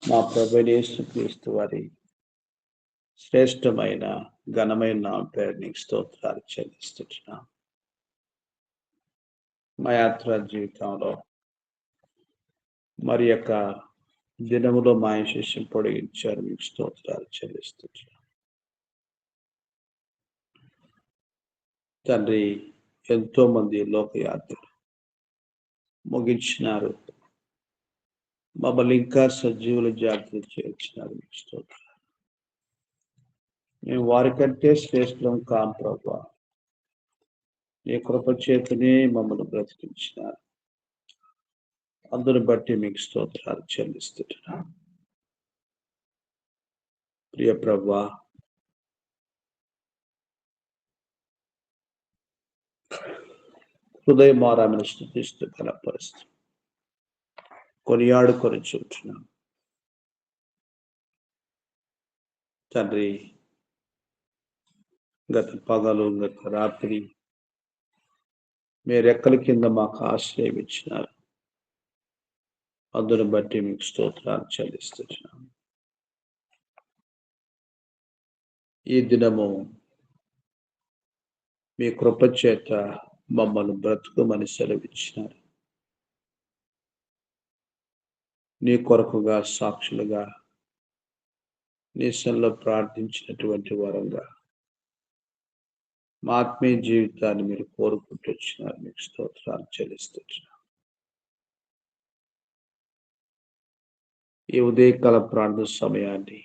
మా ప్రభువైన యేసుక్రీస్తు వారి శ్రేష్టమైన ఘనమైన నామం పేరు నీకు స్తోత్రాలు చెల్లిస్తున్నాం. మా యాత్ర జీవితంలో మరి యొక్క దినములో మా శిష్యం పొడిగించారు, మీకు స్తోత్రాలు చెల్లిస్తున్నాం. తండ్రి, ఎంతో మంది లోకయాత్రలు ముగించినారు, మమ్మల్ని ఇంకా సజీవుల జాగ్రత్త చేర్చినారు, మీకు స్తోత్రాలు. మేము వారికంటే శ్రేష్టం కాం ప్రభా, నీ కృప చేతనే మమ్మల్ని బ్రతికించినారు. అందుని బట్టి మీకు స్తోత్రాలు చెల్లిస్తున్నాను. ప్రియ ప్రభా, హృదయమారామని స్థుతిస్తూ కనపరుస్తూ కొనియాడుకొని చూస్తున్నాం. తండ్రి, గత పగలు గత రాత్రి మీ రెక్కల కింద మాకు ఆశ్రయం ఇచ్చినారు. అందుని బట్టి మీకు స్తోత్రాలు చెల్లిస్తున్నాం. ఈ దినము మీ కృప చేత మమ్మల్ని బ్రతుకుమని సెలవిచ్చినారు. నీ కొరకుగా సాక్షులుగా నీ సన్నిధిలో ప్రార్థించినటువంటి వరంగా మా ఆత్మీయ జీవితాన్ని మీరు కోరుకుంటూ వచ్చినారు. మీకు స్తోత్రాలు చెల్లిస్తున్నాం. ఈ ఉదయకాల ప్రార్థన సమయాన్ని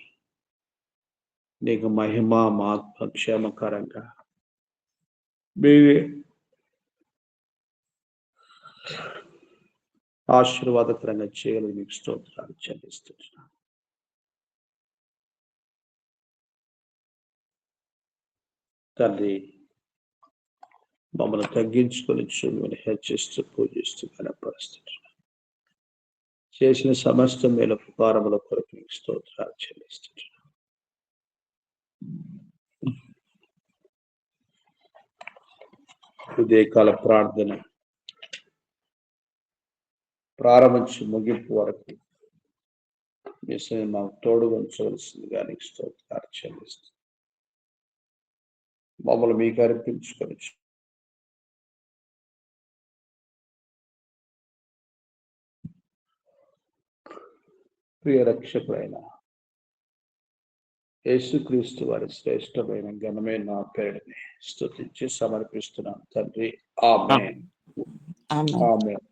నీకు మహిమ మా ఆత్మ క్షేమకరంగా మీరే ఆశీర్వాదకరంగా చేయగలిగి మీకు స్తోత్రాలు చెల్లిస్తున్నాం. తండ్రి, మమ్మల్ని తగ్గించుకొని చూడమని హెచ్చిస్తూ పూజిస్తూ కనపరుస్తున్నాం. చేసిన సమస్త మేలు ఉపకారముల కొరకు మీకు స్తోత్రాలు చెల్లిస్తున్నాం. ఉదయకాల ప్రార్థన ప్రారంభించి ముగింపు వరకు మీ మాకు తోడుగా ఉంచవలసిందిగా నీకు స్తోత్రాలు చెల్లిస్తుంది. మమ్మల్ని మీకు అర్పించుకొని ప్రియ రక్షకుడైన యేసుక్రీస్తు వారి శ్రేష్టమైన ఘనమైన నా పేరుని స్తుతించి సమర్పిస్తున్నాం తండ్రి. ఆమేన్. ఆమేన్.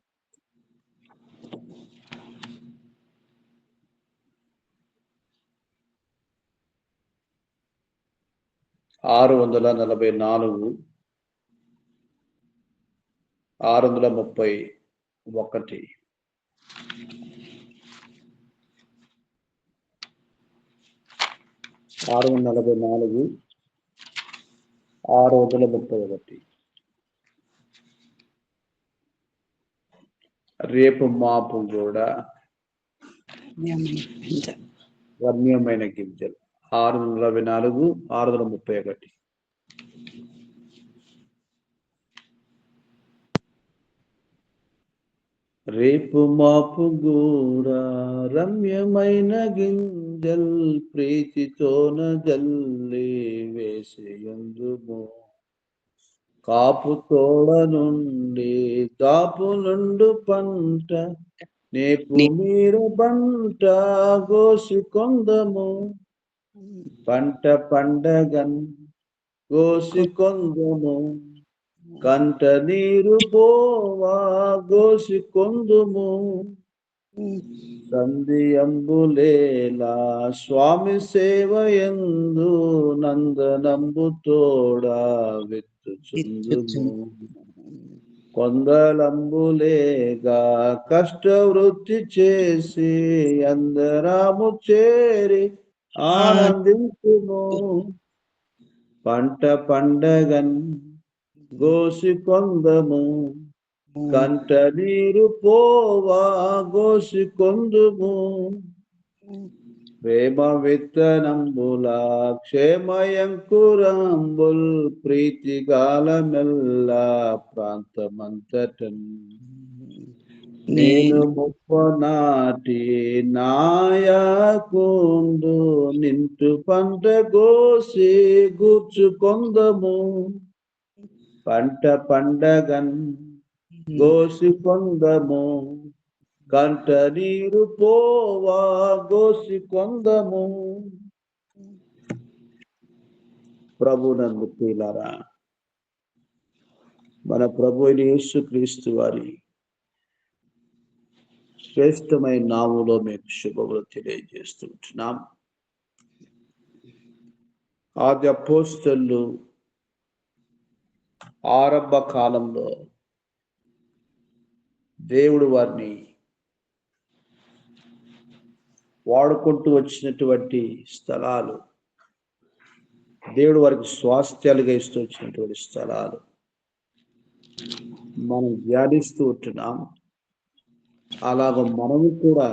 ఆరు 634 631 644 631. రేపు మాపు కూడా రమ్యమైన గింజలు 644 631. రేపు మాపు కూడా రమ్యమైన గింజల్ ప్రీతితోన జల్లి వేసేయందుము. కాపు తోడ నుండి దాపు నుండు పంట నేపు మీరు బంట గోసి కొందము. పంట పండగన్ గోసి కొందము. కంట నీరు పోవా గోసి కొందుము. సంధియంబులేలా స్వామి సేవయందు నందనంబు తోడా విత్తుచుందుము. కొందలంబులేగా కష్టవృత్తి చేసి అందరాము చేరి ఆనందించుము. పంట పండగన్ గోసి కొందము. కంట నీరు పోవా గోసి కొందుము. ప్రేమ విత్తనంబుల క్షేమయంకురంబుల్ ప్రీతిగాలమెల్లా ప్రాంతమంతటన్ నేను ముప్పనాటి నాయకుండు నింటు పంట గోసి గూర్చుకొందము పంట పండగన్ గోసి కొందము కంట నీరు పోవా గోసి కొందము. ప్రభునందు ప్రియులారా, మన ప్రభు అయిన యేసుక్రీస్తు వారి శ్రేష్టమైన నామములో మీకు శుభములు తెలియజేస్తుంటున్నాం. ఆది అపోస్తలులు ఆరంభ కాలంలో దేవుడు వారిని వాడుకుంటూ వచ్చినటువంటి స్థలాలు, దేవుడు వారికి స్వాస్థ్యాలుగా ఇస్తూ వచ్చినటువంటి స్థలాలు మనం ధ్యానిస్తూ ఉంటున్నాం. అలాగ మనము కూడా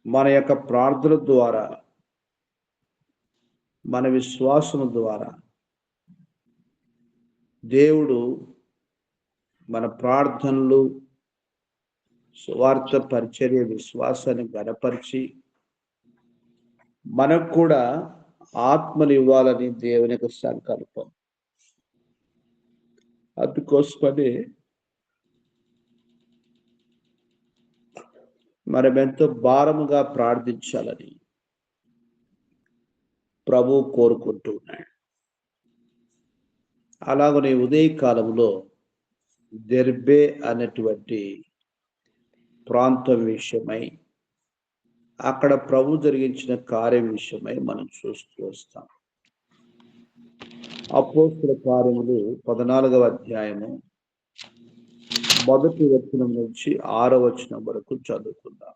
మన యొక్క ప్రార్థన ద్వారా, మన విశ్వాసం ద్వారా దేవుడు మన ప్రార్థనలు, సువార్త పరిచర్య, విశ్వాసాన్ని గణపరిచి మనకు కూడా ఆత్మలు ఇవ్వాలని దేవుని యొక్క సంకల్పం. అందుకోసమని మనం ఎంతో భారముగా ప్రార్థించాలని ప్రభు కోరుకుంటూ ఉన్నాడు. అలాగనే ఉదయకాలంలో దెర్బే అనేటువంటి ప్రాంతం విషయమై, అక్కడ ప్రభు జరిగించిన కార్యం విషయమై మనం చూస్తూ వస్తాం. అపోస్తల కార్యములు 14వ అధ్యాయము 1వ వచనం నుంచి 6వ వచనం వరకు చదువుకుందాం.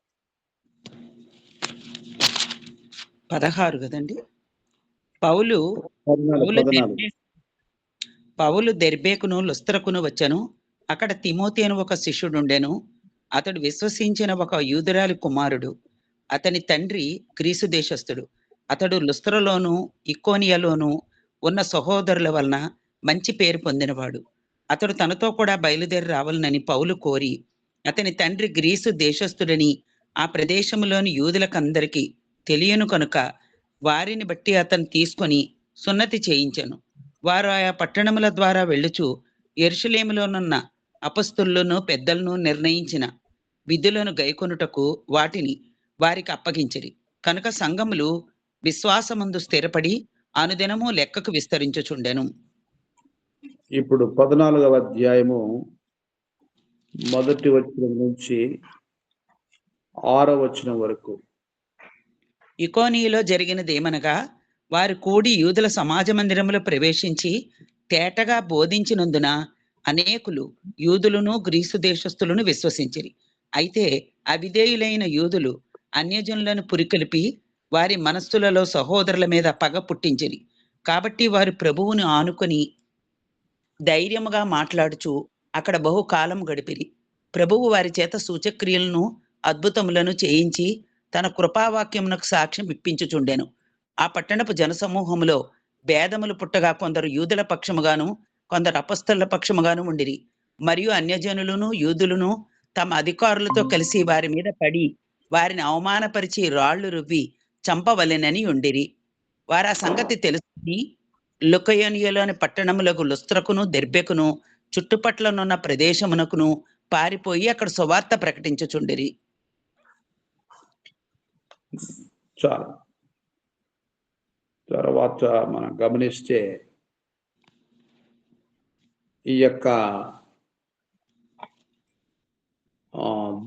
16 కదండి. పౌలు దెర్బేకును లుస్త్రకును వచ్చాను. అక్కడ తిమోతి అని ఒక శిష్యుడు ఉండెను. అతడు విశ్వసించిన ఒక యూదురాలి కుమారుడు. అతని తండ్రి గ్రీసు దేశస్థుడు. అతడు లుస్త్రలోను ఇకోనియలోను ఉన్న సహోదరుల వలన మంచి పేరు పొందినవాడు. అతడు తనతో కూడా బయలుదేరి రావాలనని పౌలు కోరి, అతని తండ్రి గ్రీసు దేశస్థుడని ఆ ప్రదేశంలోని యూదులకందరికీ తెలియను కనుక వారిని బట్టి అతను తీసుకొని సున్నతి చేయించెను. వారు ఆయా పట్టణముల ద్వారా వెళ్ళుచు యెరూషలేములోనున్న అపొస్తలులను పెద్దలను నిర్ణయించిన విధులను గైకొనుటకు వాటిని వారికి అప్పగించిరి. కనుక సంఘములు విశ్వాసమందు స్థిరపడి అనుదినము లెక్కకు విస్తరించుచుండెను. ఇప్పుడు 14వ అధ్యాయము 1వ వచనం నుంచి 6వ వచనం వరకు. ఇకోనియలో జరిగినదేమనగా, వారు కూడి యూదుల సమాజ మందిరములో ప్రవేశించి తేటగా బోధించినందున అనేకులు యూదులను గ్రీసు దేశస్థులను విశ్వసించిరి. అయితే అవిధేయులైన యూదులు అన్యజనులను పురికొల్పి వారి మనస్సులలో సహోదరుల మీద పగ పుట్టించిరి. కాబట్టి వారు ప్రభువును ఆనుకొని ధైర్యముగా మాట్లాడుచు అక్కడ బహుకాలం గడిపిరి. ప్రభువు వారి చేత సూచక్రియలను అద్భుతములను చేయించి తన కృపావాక్యమునకు సాక్ష్యం ఇప్పించుచుండెను. ఆ పట్టణపు జనసమూహములో భేదములు పుట్టగా కొందరు యూదుల పక్షముగాను కొందరు అపొస్తలుల పక్షముగాను ఉండిరి. మరియు అన్యజనులను యూదులను తమ అధికారులతో కలిసి వారి మీద పడి వారిని అవమానపరిచి రాళ్లు రువ్వి చంపవలెనని ఉండిరి. వారు ఆ సంగతి తెలుసుకుని లుకయోనియలోని పట్టణములకు లుస్త్రకును దెర్బెకును చుట్టుపట్లనున్న ప్రదేశమునకును పారిపోయి అక్కడ సువార్త ప్రకటించుచుండిరి. చాలా తర్వాత మనం గమనిస్తే ఈ యొక్క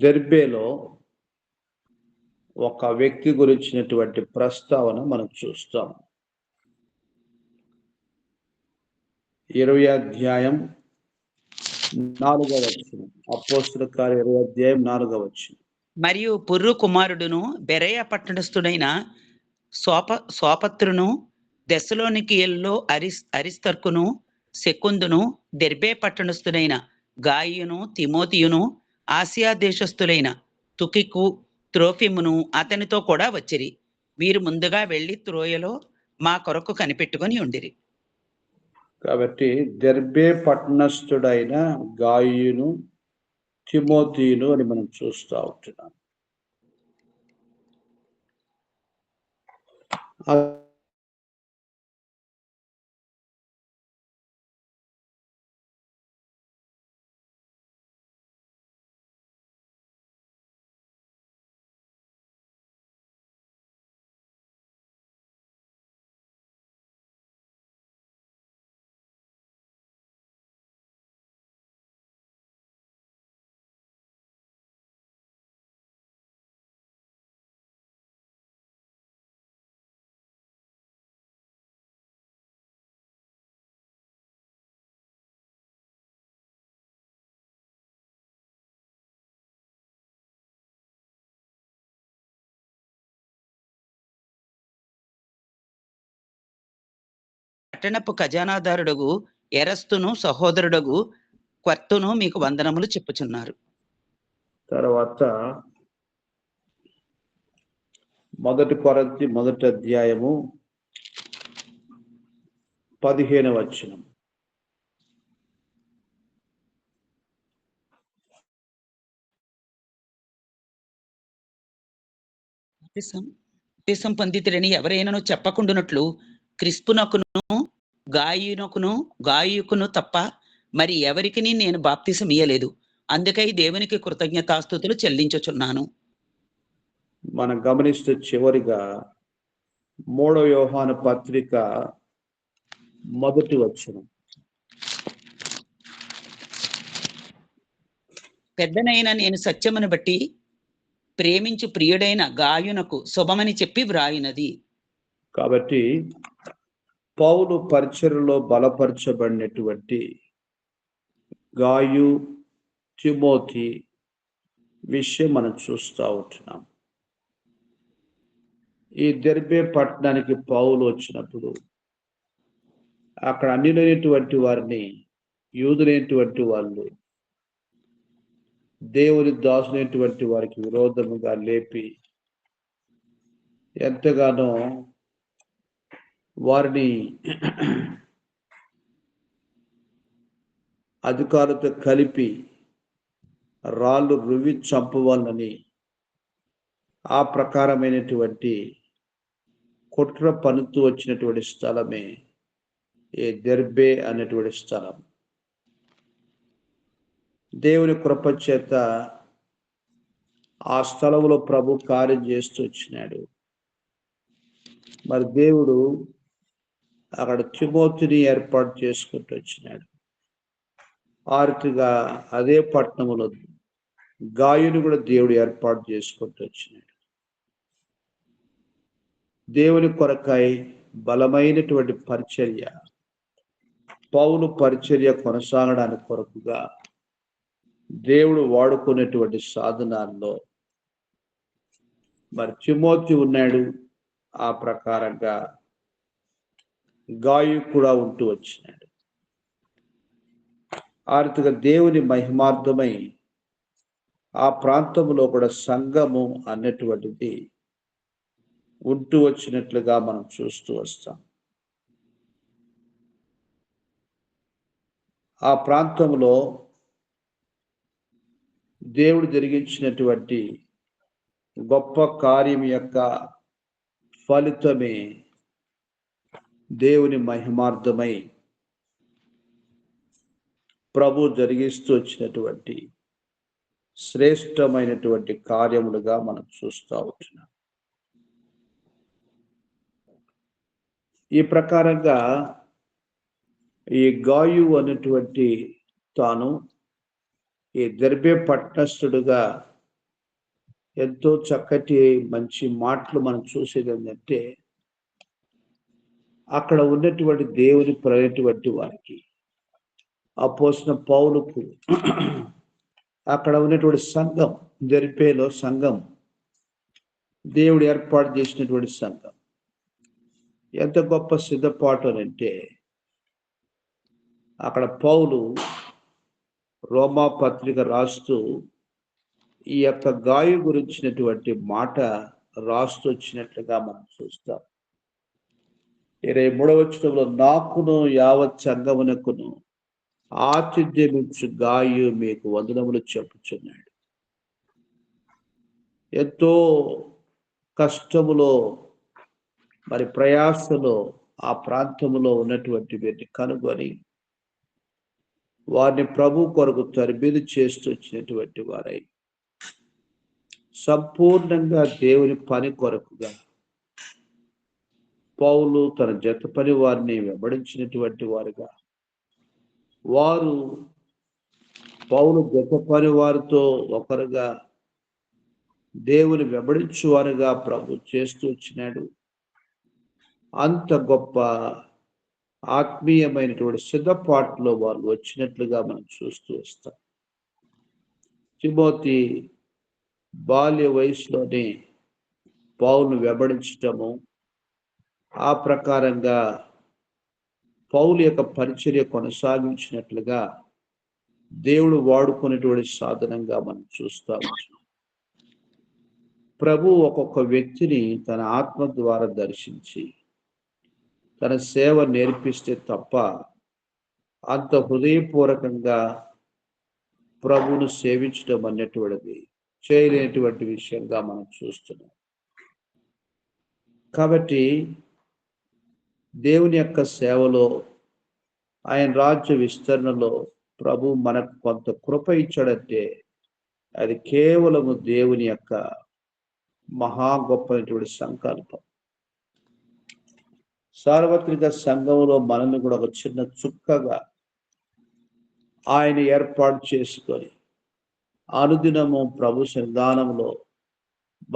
దెర్బేలో ఒక వ్యక్తి గురించినటువంటి ప్రస్తావన మనం చూస్తాం. 20వ అధ్యాయం 4వ వచనం. అపోస్తలుల కార్యం 20వ అధ్యాయం 4వ వచనం. మరియు పుర్రు కుమారుడును బెరయ పట్టణస్థుడైన సోపత్రును దెస్సలోనికీయుల్లో అరిస్తర్కును సెకుందును దెర్బే పట్టణస్థుడైన గాయును తిమోతియును ఆసియా దేశస్థులైన తుకికు త్రోఫిమును అతనితో కూడా వచ్చిరి. వీరు ముందుగా వెళ్ళి త్రోయలో మా కొరకు కనిపెట్టుకొని ఉండిరి. కాబట్టి దెర్బే పట్టణస్థుడైన గాయును తిమోతిను అని మనం చూస్తూ ఉంటున్నాం. పట్టణపు ఖజానాదారుడగు ఎరస్తును సహోదరుడగు క్వర్తును మీకు వందనములు చెప్పుచున్నారు. తర్వాత 1 కొరింథీ 1 అధ్యాయము 15వ వచనం. బాప్తిసం పొందితిరని ఎవరైనాను చెప్పకుండునట్లు క్రిస్పునకును గాయుకును తప్ప మరి ఎవరికి నేను బాప్తిసం ఇయ్యలేదు. అందుకై దేవునికి కృతజ్ఞతాస్తుతులు చెల్లించుచున్నాను. మనం గమనిస్తే చివరిగా 3 యోహాను పత్రిక 1 వచనం. పెద్దనైన నేను సత్యమును బట్టి ప్రేమించు ప్రియుడైన గాయునకు శుభమని చెప్పి వ్రాయినది. కాబట్టి పౌలు పరిచర్యలో బలపరచబడినటువంటి గాయు తిమోతి విషయం మనం చూస్తూ ఉంటున్నాం. ఈ దెర్బే పట్టణానికి పౌలు వచ్చినప్పుడు అక్కడ అన్యులైనటువంటి వారిని యూదులైనటువంటి వాళ్ళు దేవుని దాసులైనటువంటి వారికి విరోధముగా లేపి ఎంతగానో వారిని అధికారులతో కలిపి రాళ్ళు రువి చంపవాలని ఆ ప్రకారమైనటువంటి కుట్ర పనుతూ వచ్చినటువంటి స్థలమే ఈ దెర్బే అనేటువంటి స్థలం. దేవుని కృప చేత ఆ స్థలంలో ప్రభు కార్యం చేస్తూ వచ్చినాడు. మరి దేవుడు అక్కడ తిమోతిని ఏర్పాటు చేసుకుంటూ వచ్చినాడు. ఆరుతిగా అదే పట్టణంలో గాయుని కూడా దేవుడు ఏర్పాటు చేసుకుంటూ వచ్చినాడు. దేవుని కొరకై బలమైనటువంటి పరిచర్య, పౌలు పరిచర్య కొనసాగడానికి కొరకుగా దేవుడు వాడుకునేటువంటి సాధనాల్లో మరి తిమోతి ఉన్నాడు. ఆ ప్రకారంగా గాయు కూడా ఉంటూ వచ్చినాడు. ఆర్థిక దేవుని మహిమార్థమై ఆ ప్రాంతంలో కూడా సంఘము అన్నటువంటిది ఉంటూ వచ్చినట్లుగా మనం చూస్తూ వస్తాం. ఆ ప్రాంతంలో దేవుడు జరిగించినటువంటి గొప్ప కార్యం యొక్క ఫలితమే దేవుని మహిమార్థమై ప్రభు జరిగిస్తూ వచ్చినటువంటి శ్రేష్టమైనటువంటి కార్యములుగా మనం చూస్తూ ఉంటున్నాం. ఈ ప్రకారంగా ఈ గాయు అనేటువంటి తాను ఈ దెర్బే పట్టణస్థుడుగా ఎంతో చక్కటి మంచి మాటలు మనం చూసేది ఏంటంటే, అక్కడ ఉన్నటువంటి దేవుని ప్రయటువంటి వారికి అపోస్తలుడైన పౌలుకు అక్కడ ఉన్నటువంటి సంఘం, దెర్బేలో సంఘం, దేవుడు ఏర్పాటు చేసినటువంటి సంఘం ఎంత గొప్ప సిద్ధపాటు అంటే, అక్కడ పౌలు రోమా పత్రిక రాస్తూ ఈ యొక్క గాయు గురించినటువంటి మాట రాస్తూ వచ్చినట్లుగా మనం చూస్తాం. 23వ వచనంలో నాకును యావత్ సంగమునకును ఆతిథ్యమిచ్చు గాయు మీకు వందనములు చెప్పుచున్నాడు. ఎంతో కష్టములో మరి ప్రయాసలో ఆ ప్రాంతములో ఉన్నటువంటి వీరిని కనుగొని వారిని ప్రభు కొరకు తరబేదు చేస్తూ వచ్చినటువంటి వారై సంపూర్ణంగా దేవుని పని కొరకుగా పౌలు తన జత పని వారిని వెంబడించినటువంటి వారుగా, వారు పౌలు జత పని వారితో ఒకరుగా దేవుని వెంబడించువారుగా ప్రభు చేస్తూ వచ్చినాడు. అంత గొప్ప ఆత్మీయమైనటువంటి సిద్ధపాటులో వారు వచ్చినట్లుగా మనం చూస్తూ వస్తాం. తిమోతి బాల్య వయసులోనే పౌలును వెంబడించటము, ఆ ప్రకారంగా పౌలు యొక్క పరిచర్య కొనసాగించినట్లుగా దేవుడు వాడుకునేటువంటి సాధనంగా మనం చూస్తాము. ప్రభు ఒక్కొక్క వ్యక్తిని తన ఆత్మ ద్వారా దర్శించి తన సేవ నేర్పిస్తే తప్ప అంత హృదయపూర్వకంగా ప్రభువును సేవించడం అనేటువంటిది చేయలేనటువంటి విషయంగా మనం చూస్తున్నాం. కాబట్టి దేవుని యొక్క సేవలో, ఆయన రాజ్య విస్తరణలో ప్రభు మనకు కొంత కృప ఇచ్చాడంటే అది కేవలము దేవుని యొక్క మహా గొప్పైనటువంటి సంకల్పం. సార్వత్రిక సంఘంలో మనల్ని కూడా ఒక చిన్న చుక్కగా ఆయన ఏర్పాటు చేసుకొని అనుదినము ప్రభు సన్నిధానంలో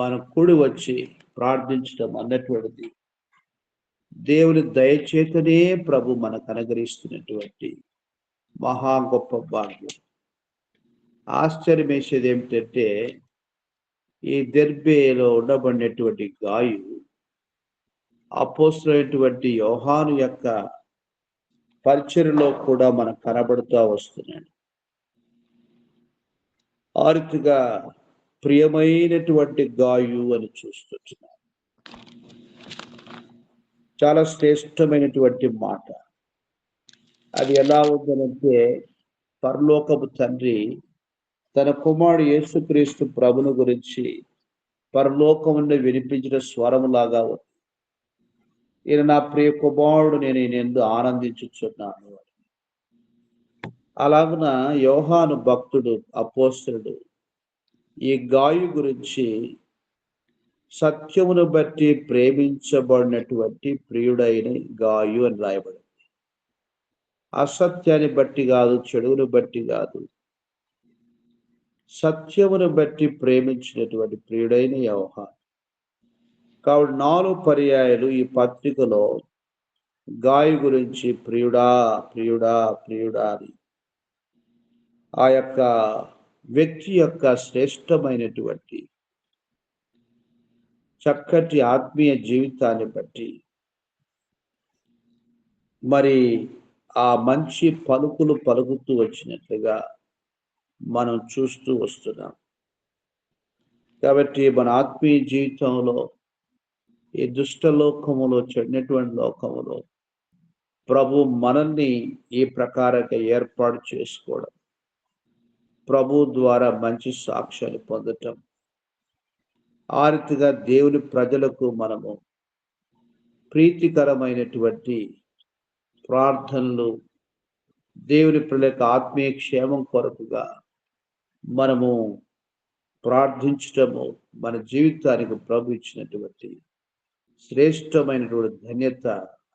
మన కూడి వచ్చి ప్రార్థించడం అన్నటువంటిది దేవుని దయచేతనే ప్రభు మనకు అనుగ్రహిస్తున్నటువంటి మహా గొప్ప భాగ్యం. ఆశ్చర్యం వేసేది ఏమిటంటే ఈ దెర్బేలో ఉండబడినటువంటి గాయు అపోస్తలుడైనటువంటి యోహాను యొక్క పరిచర్యలో కూడా మనకు కనబడుతూ వస్తున్నాడు. ఆ రీతిగా ప్రియమైనటువంటి గాయు అని చూస్తున్నాం. చాలా శ్రేష్టమైనటువంటి మాట. అది ఎలా ఉందనంటే, పరలోకపు తండ్రి తన కుమారుడు యేసుక్రీస్తు ప్రభుని గురించి పరలోకం నుండి వినిపించిన స్వరములాగా ఉంది. ఈయన నా ప్రియ కుమారుడు, నేను ఈయనందు ఆనందించుచున్నాను. అలాగున యోహాను భక్తుడు అపోస్తలుడు ఈ గాయు గురించి సత్యమును బట్టి ప్రేమించబడినటువంటి ప్రియుడైన గాయు అని రాయబడింది. అసత్యాన్ని బట్టి కాదు, చెడువును బట్టి కాదు, సత్యమును బట్టి ప్రేమించినటువంటి ప్రియుడైన యోహాను. కాబట్టి 4 పర్యాయాలు ఈ పత్రికలో గాయు గురించి ప్రియుడా ప్రియుడా ప్రియుడా అని ఆ యొక్క వ్యక్తి యొక్క శ్రేష్టమైనటువంటి చక్కటి ఆత్మీయ జీవితాన్ని బట్టి మరి ఆ మంచి పలుకులు పలుకుతూ వచ్చినట్లుగా మనం చూస్తూ వస్తున్నాం. కాబట్టి మన ఆత్మీయ జీవితంలో ఈ దుష్ట లోకములో, చెడినటువంటి లోకములో ప్రభు మనల్ని ఈ ప్రకారంగా ఏర్పాటు చేసుకోవడం, ప్రభు ద్వారా మంచి సాక్ష్యాలు పొందటం, ఆ రీతిగా దేవుని ప్రజలకు మనము ప్రీతికరమైనటువంటి ప్రార్థనలు, దేవుని ప్రజలకు ఆత్మీయ క్షేమం కొరకుగా మనము ప్రార్థించటము మన జీవితానికి ప్రభు ఇచ్చినటువంటి శ్రేష్టమైనటువంటి ధన్యత.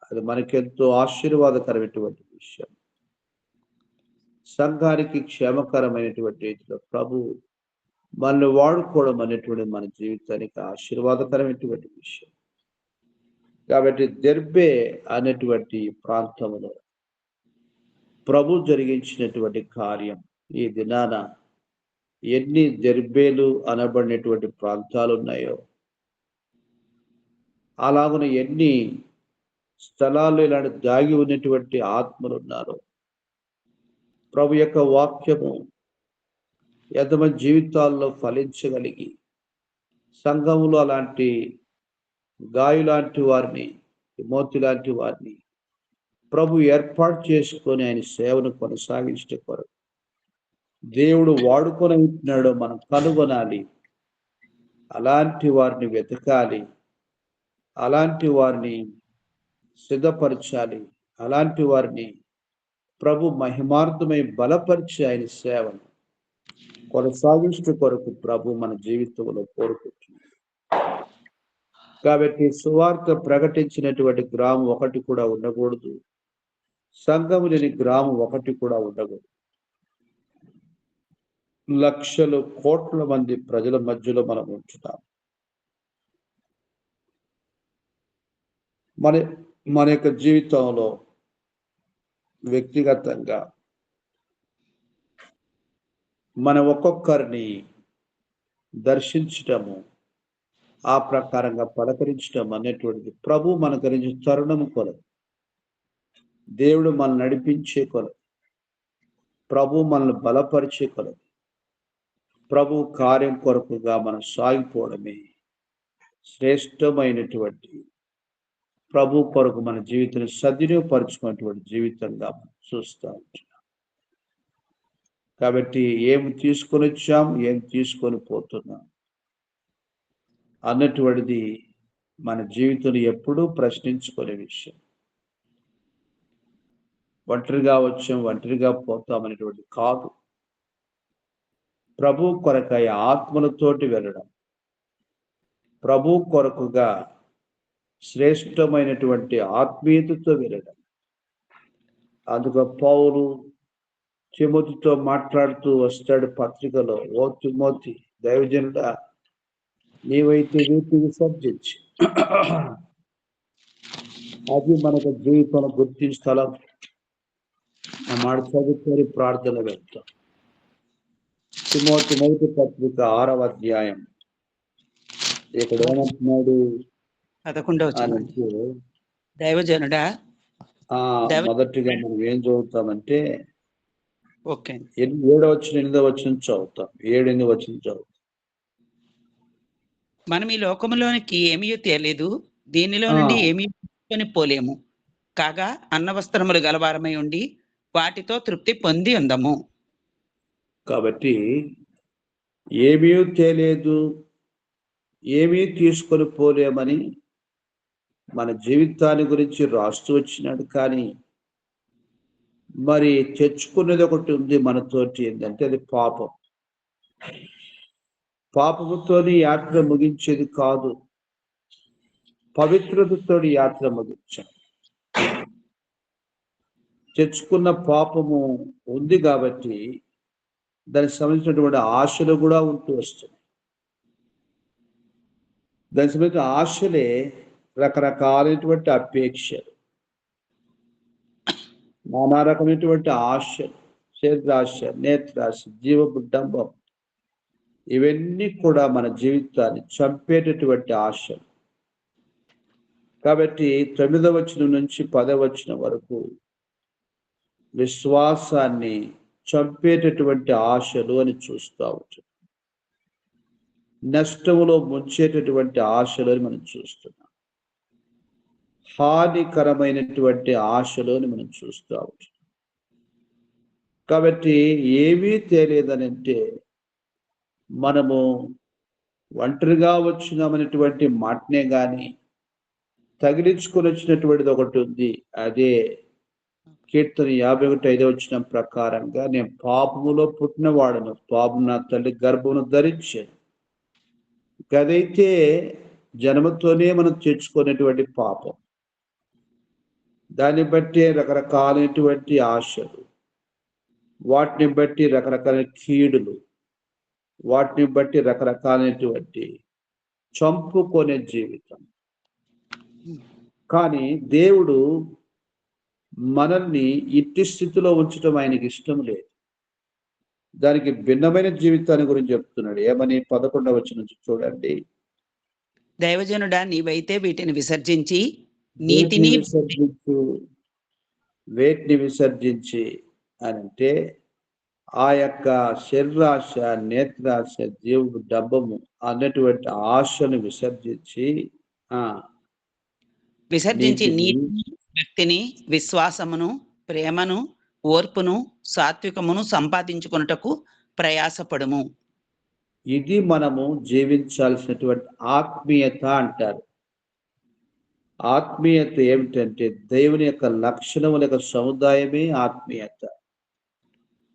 అది మనకెంతో ఆశీర్వాదకరమైనటువంటి విషయం. సంఘానికి క్షేమకరమైనటువంటి రీతిలో ప్రభు మనల్ని వాడుకోవడం అనేటువంటి మన జీవితానికి ఆశీర్వాదకరమైనటువంటి విషయం. కాబట్టి దెర్బే అనేటువంటి ప్రాంతంలో ప్రభు జరిగించినటువంటి కార్యం, ఈ దినాన ఎన్ని దెర్బేలు అనబడినటువంటి ప్రాంతాలు ఉన్నాయో, అలాగున ఎన్ని స్థలాలు ఇలాంటి దాగి ఉన్నటువంటి ఆత్మలు ఉన్నారో, ప్రభు యొక్క వాక్యము ఎంతమంది జీవితాల్లో ఫలించగలిగి సంఘములో అలాంటి గాయు లాంటి వారిని తిమోతి లాంటి వారిని ప్రభు ఏర్పాటు చేసుకొని ఆయన సేవను కొనసాగించే కొరకు దేవుడు వాడుకొని ఉంటున్నాడో మనం కనుగొనాలి. అలాంటి వారిని వెతకాలి, అలాంటి వారిని సిద్ధపరచాలి, అలాంటి వారిని ప్రభు మహిమార్థమై బలపరిచి ఆయన సేవను కొనసాగించే కొరకు ప్రభు మన జీవితంలో కోరుకుంటున్నాడు. కాబట్టి సువార్త ప్రకటించినటువంటి గ్రామం ఒకటి కూడా ఉండకూడదు, సంఘము లేని గ్రామం ఒకటి కూడా ఉండకూడదు. లక్షలు కోట్ల మంది ప్రజల మధ్యలో మనం ఉంటున్నాం. మన యొక్క జీవితంలో వ్యక్తిగతంగా మన ఒక్కొక్కరిని దర్శించటము, ఆ ప్రకారంగా పలకరించడం అనేటువంటిది ప్రభు మన గురించి తరుణము కొలది, దేవుడు మనల్ని నడిపించే కొలది, ప్రభు మనల్ని బలపరిచే కొలది, ప్రభు కార్యం కొరకుగా మనం సాగిపోవడమే శ్రేష్టమైనటువంటి ప్రభు కొరకు మన జీవితాన్ని సద్వినియోగపరుచుకున్నటువంటి జీవితంగా చూస్తూ ఉంటాం. కాబట్టి ఏమి తీసుకొని వచ్చాం, ఏం తీసుకొని పోతున్నాం అన్నటువంటిది మన జీవితంలో ఎప్పుడూ ప్రశ్నించుకునే విషయం. ఒంటరిగా వచ్చాం, ఒంటరిగా పోతాం అనేటువంటి కాదు. ప్రభు కొరకై ఆత్మలతోటి వెళ్ళడం, ప్రభు కొరకుగా శ్రేష్టమైనటువంటి ఆత్మీయతతో వెళ్ళడం. అందుకు పౌలు తిమోతితో మాట్లాడుతూ వస్తాడు పత్రికలో, ఓ తిమోతి దైవజనుడా, నీవైతే వీటిని విసర్జించి అది మనకు జీవితంలో గుర్తించే స్థలం. ఆ మాట చదువుకొని ప్రార్థన వెళ్తాం. తిమోతి మొదటి పత్రిక 6వ అధ్యాయం ఇక్కడ ఏమంటున్నాడు? 11వ వచనం. దైవజనుడా, మొదటిగా మనం ఏం చదువుతామంటే ఓకే 7వ వచనం 8వ వచనం చదువుతాం. 7-8 వచనం చదువుతాం. మనం ఈ లోకములోనికి ఏమీ తేలేదు, దీనిలో నుండి ఏమీ తీసుకొని పోలేము. కాగా అన్న వస్త్రములు గలవారమై ఉండి వాటితో తృప్తి పొంది ఉందము. కాబట్టి ఏమీ తేలేదు, ఏమీ తీసుకొని పోలేమని మన జీవితాన్ని గురించి రాస్తూ వచ్చినాడు. కానీ మరి తెచ్చుకున్నది ఒకటి ఉంది మనతోటి, ఏంటంటే అది పాపం. పాపముతోని యాత్ర ముగించేది కాదు, పవిత్రతతో యాత్ర ముగించాం. తెచ్చుకున్న పాపము ఉంది కాబట్టి దానికి సంబంధించినటువంటి ఆశలు కూడా ఉంటూ వస్తున్నాయి. దానికి సంబంధించిన ఆశలే రకరకాలైనటువంటి అపేక్షలు, నానా రకమైనటువంటి ఆశలు, శరీరాశ, నేత్రాశ, జీవబుడ్డంబం, ఇవన్నీ కూడా మన జీవితాన్ని చంపేటటువంటి ఆశలు. కాబట్టి 9వ వచనం నుంచి 10వ వచనం వరకు విశ్వాసాన్ని చంపేటటువంటి ఆశలు అని చూస్తూ ఉంటాం. నష్టములో ముంచేటటువంటి ఆశలు అని మనం చూస్తున్నాం. హానికరమైనటువంటి ఆశలు అని మనం చూస్తూ ఉంటాం. కాబట్టి ఏమీ తెలియదని అంటే మనము ఒంటరిగా వచ్చినామనేటువంటి మాటనే కానీ తగిలించుకొని వచ్చినటువంటిది ఒకటి ఉంది. అదే కీర్తన 51:5 వచనం ప్రకారంగా, నేను పాపములో పుట్టిన వాడను, పాపం నా తల్లి గర్భమును ధరించాను. అదైతే జన్మతోనే మనం తెచ్చుకునేటువంటి పాపం. దాన్ని బట్టి రకరకాలైనటువంటి ఆశలు, వాటిని బట్టి రకరకాల కీడులు, వాటిని బట్టి రకరకాలైనటువంటి చంపుకునే జీవితం. కానీ దేవుడు మనల్ని ఇట్టి స్థితిలో ఉంచడం ఆయనకి ఇష్టం లేదు. దానికి భిన్నమైన జీవితాన్ని గురించి చెప్తున్నాడు. ఏమని? 11వ వచనం నుంచి చూడండి. దైవజనుడా, నీవైతే వీటిని విసర్జించి వేటిని విసర్జించి అనంటే ఆ యొక్క శరీరాశ, నేత్రాశ, జీవుడు డబ్బము అన్నటువంటి ఆశను విసర్జించి విసర్జించి నీతిని, నీతిని, భక్తిని, విశ్వాసమును, ప్రేమను, ఓర్పును, సాత్వికమును సంపాదించుకొనుటకు ప్రయాసపడుము. ఇది మనము జీవించాల్సినటువంటి ఆత్మీయత అంటారు. ఆత్మీయత ఏమిటంటే దేవుని యొక్క లక్షణముల యొక్క సముదాయమే ఆత్మీయత.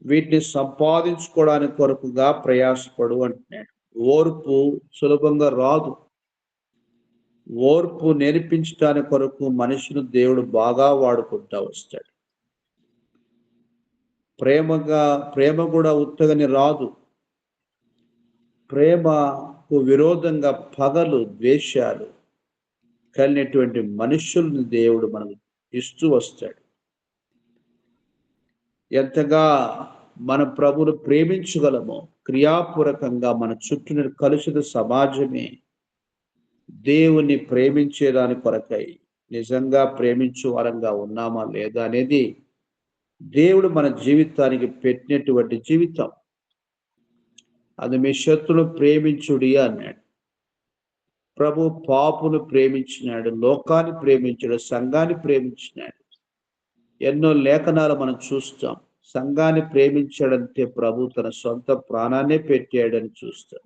వీటిని సంపాదించుకోవడానికి కొరకుగా ప్రయాసపడు అంటున్నాడు. ఓర్పు సులభంగా రాదు. ఓర్పు నేర్పించడానికి కొరకు మనిషిని దేవుడు బాగా వాడుకుంటా వస్తాడు. ప్రేమ కూడా ఉత్తగని రాదు. ప్రేమకు విరోధంగా పగలు, ద్వేషాలు కలిగినటువంటి మనుషుల్ని దేవుడు మనకు ఇస్తూ వస్తాడు. ఎంతగా మన ప్రభువును ప్రేమించగలమో క్రియాపూర్వకంగా మన చుట్టూ కలుషిత సమాజమే దేవుని ప్రేమించేదాని కొరకై నిజంగా ప్రేమించు వారంగా ఉన్నామా లేదా అనేది దేవుడు మన జీవితానికి పెట్టినటువంటి జీవితం. అది మీ శత్రులు ప్రేమించుడి అన్నాడు. ప్రభు పాపును ప్రేమించినాడు, లోకాన్ని ప్రేమించాడు, సంఘాన్ని ప్రేమించినాడు. ఎన్నో లేఖనాలు మనం చూస్తాం. సంఘాన్ని ప్రేమించాడంటే ప్రభు తన సొంత ప్రాణాన్నే పెట్టాడని చూస్తాం.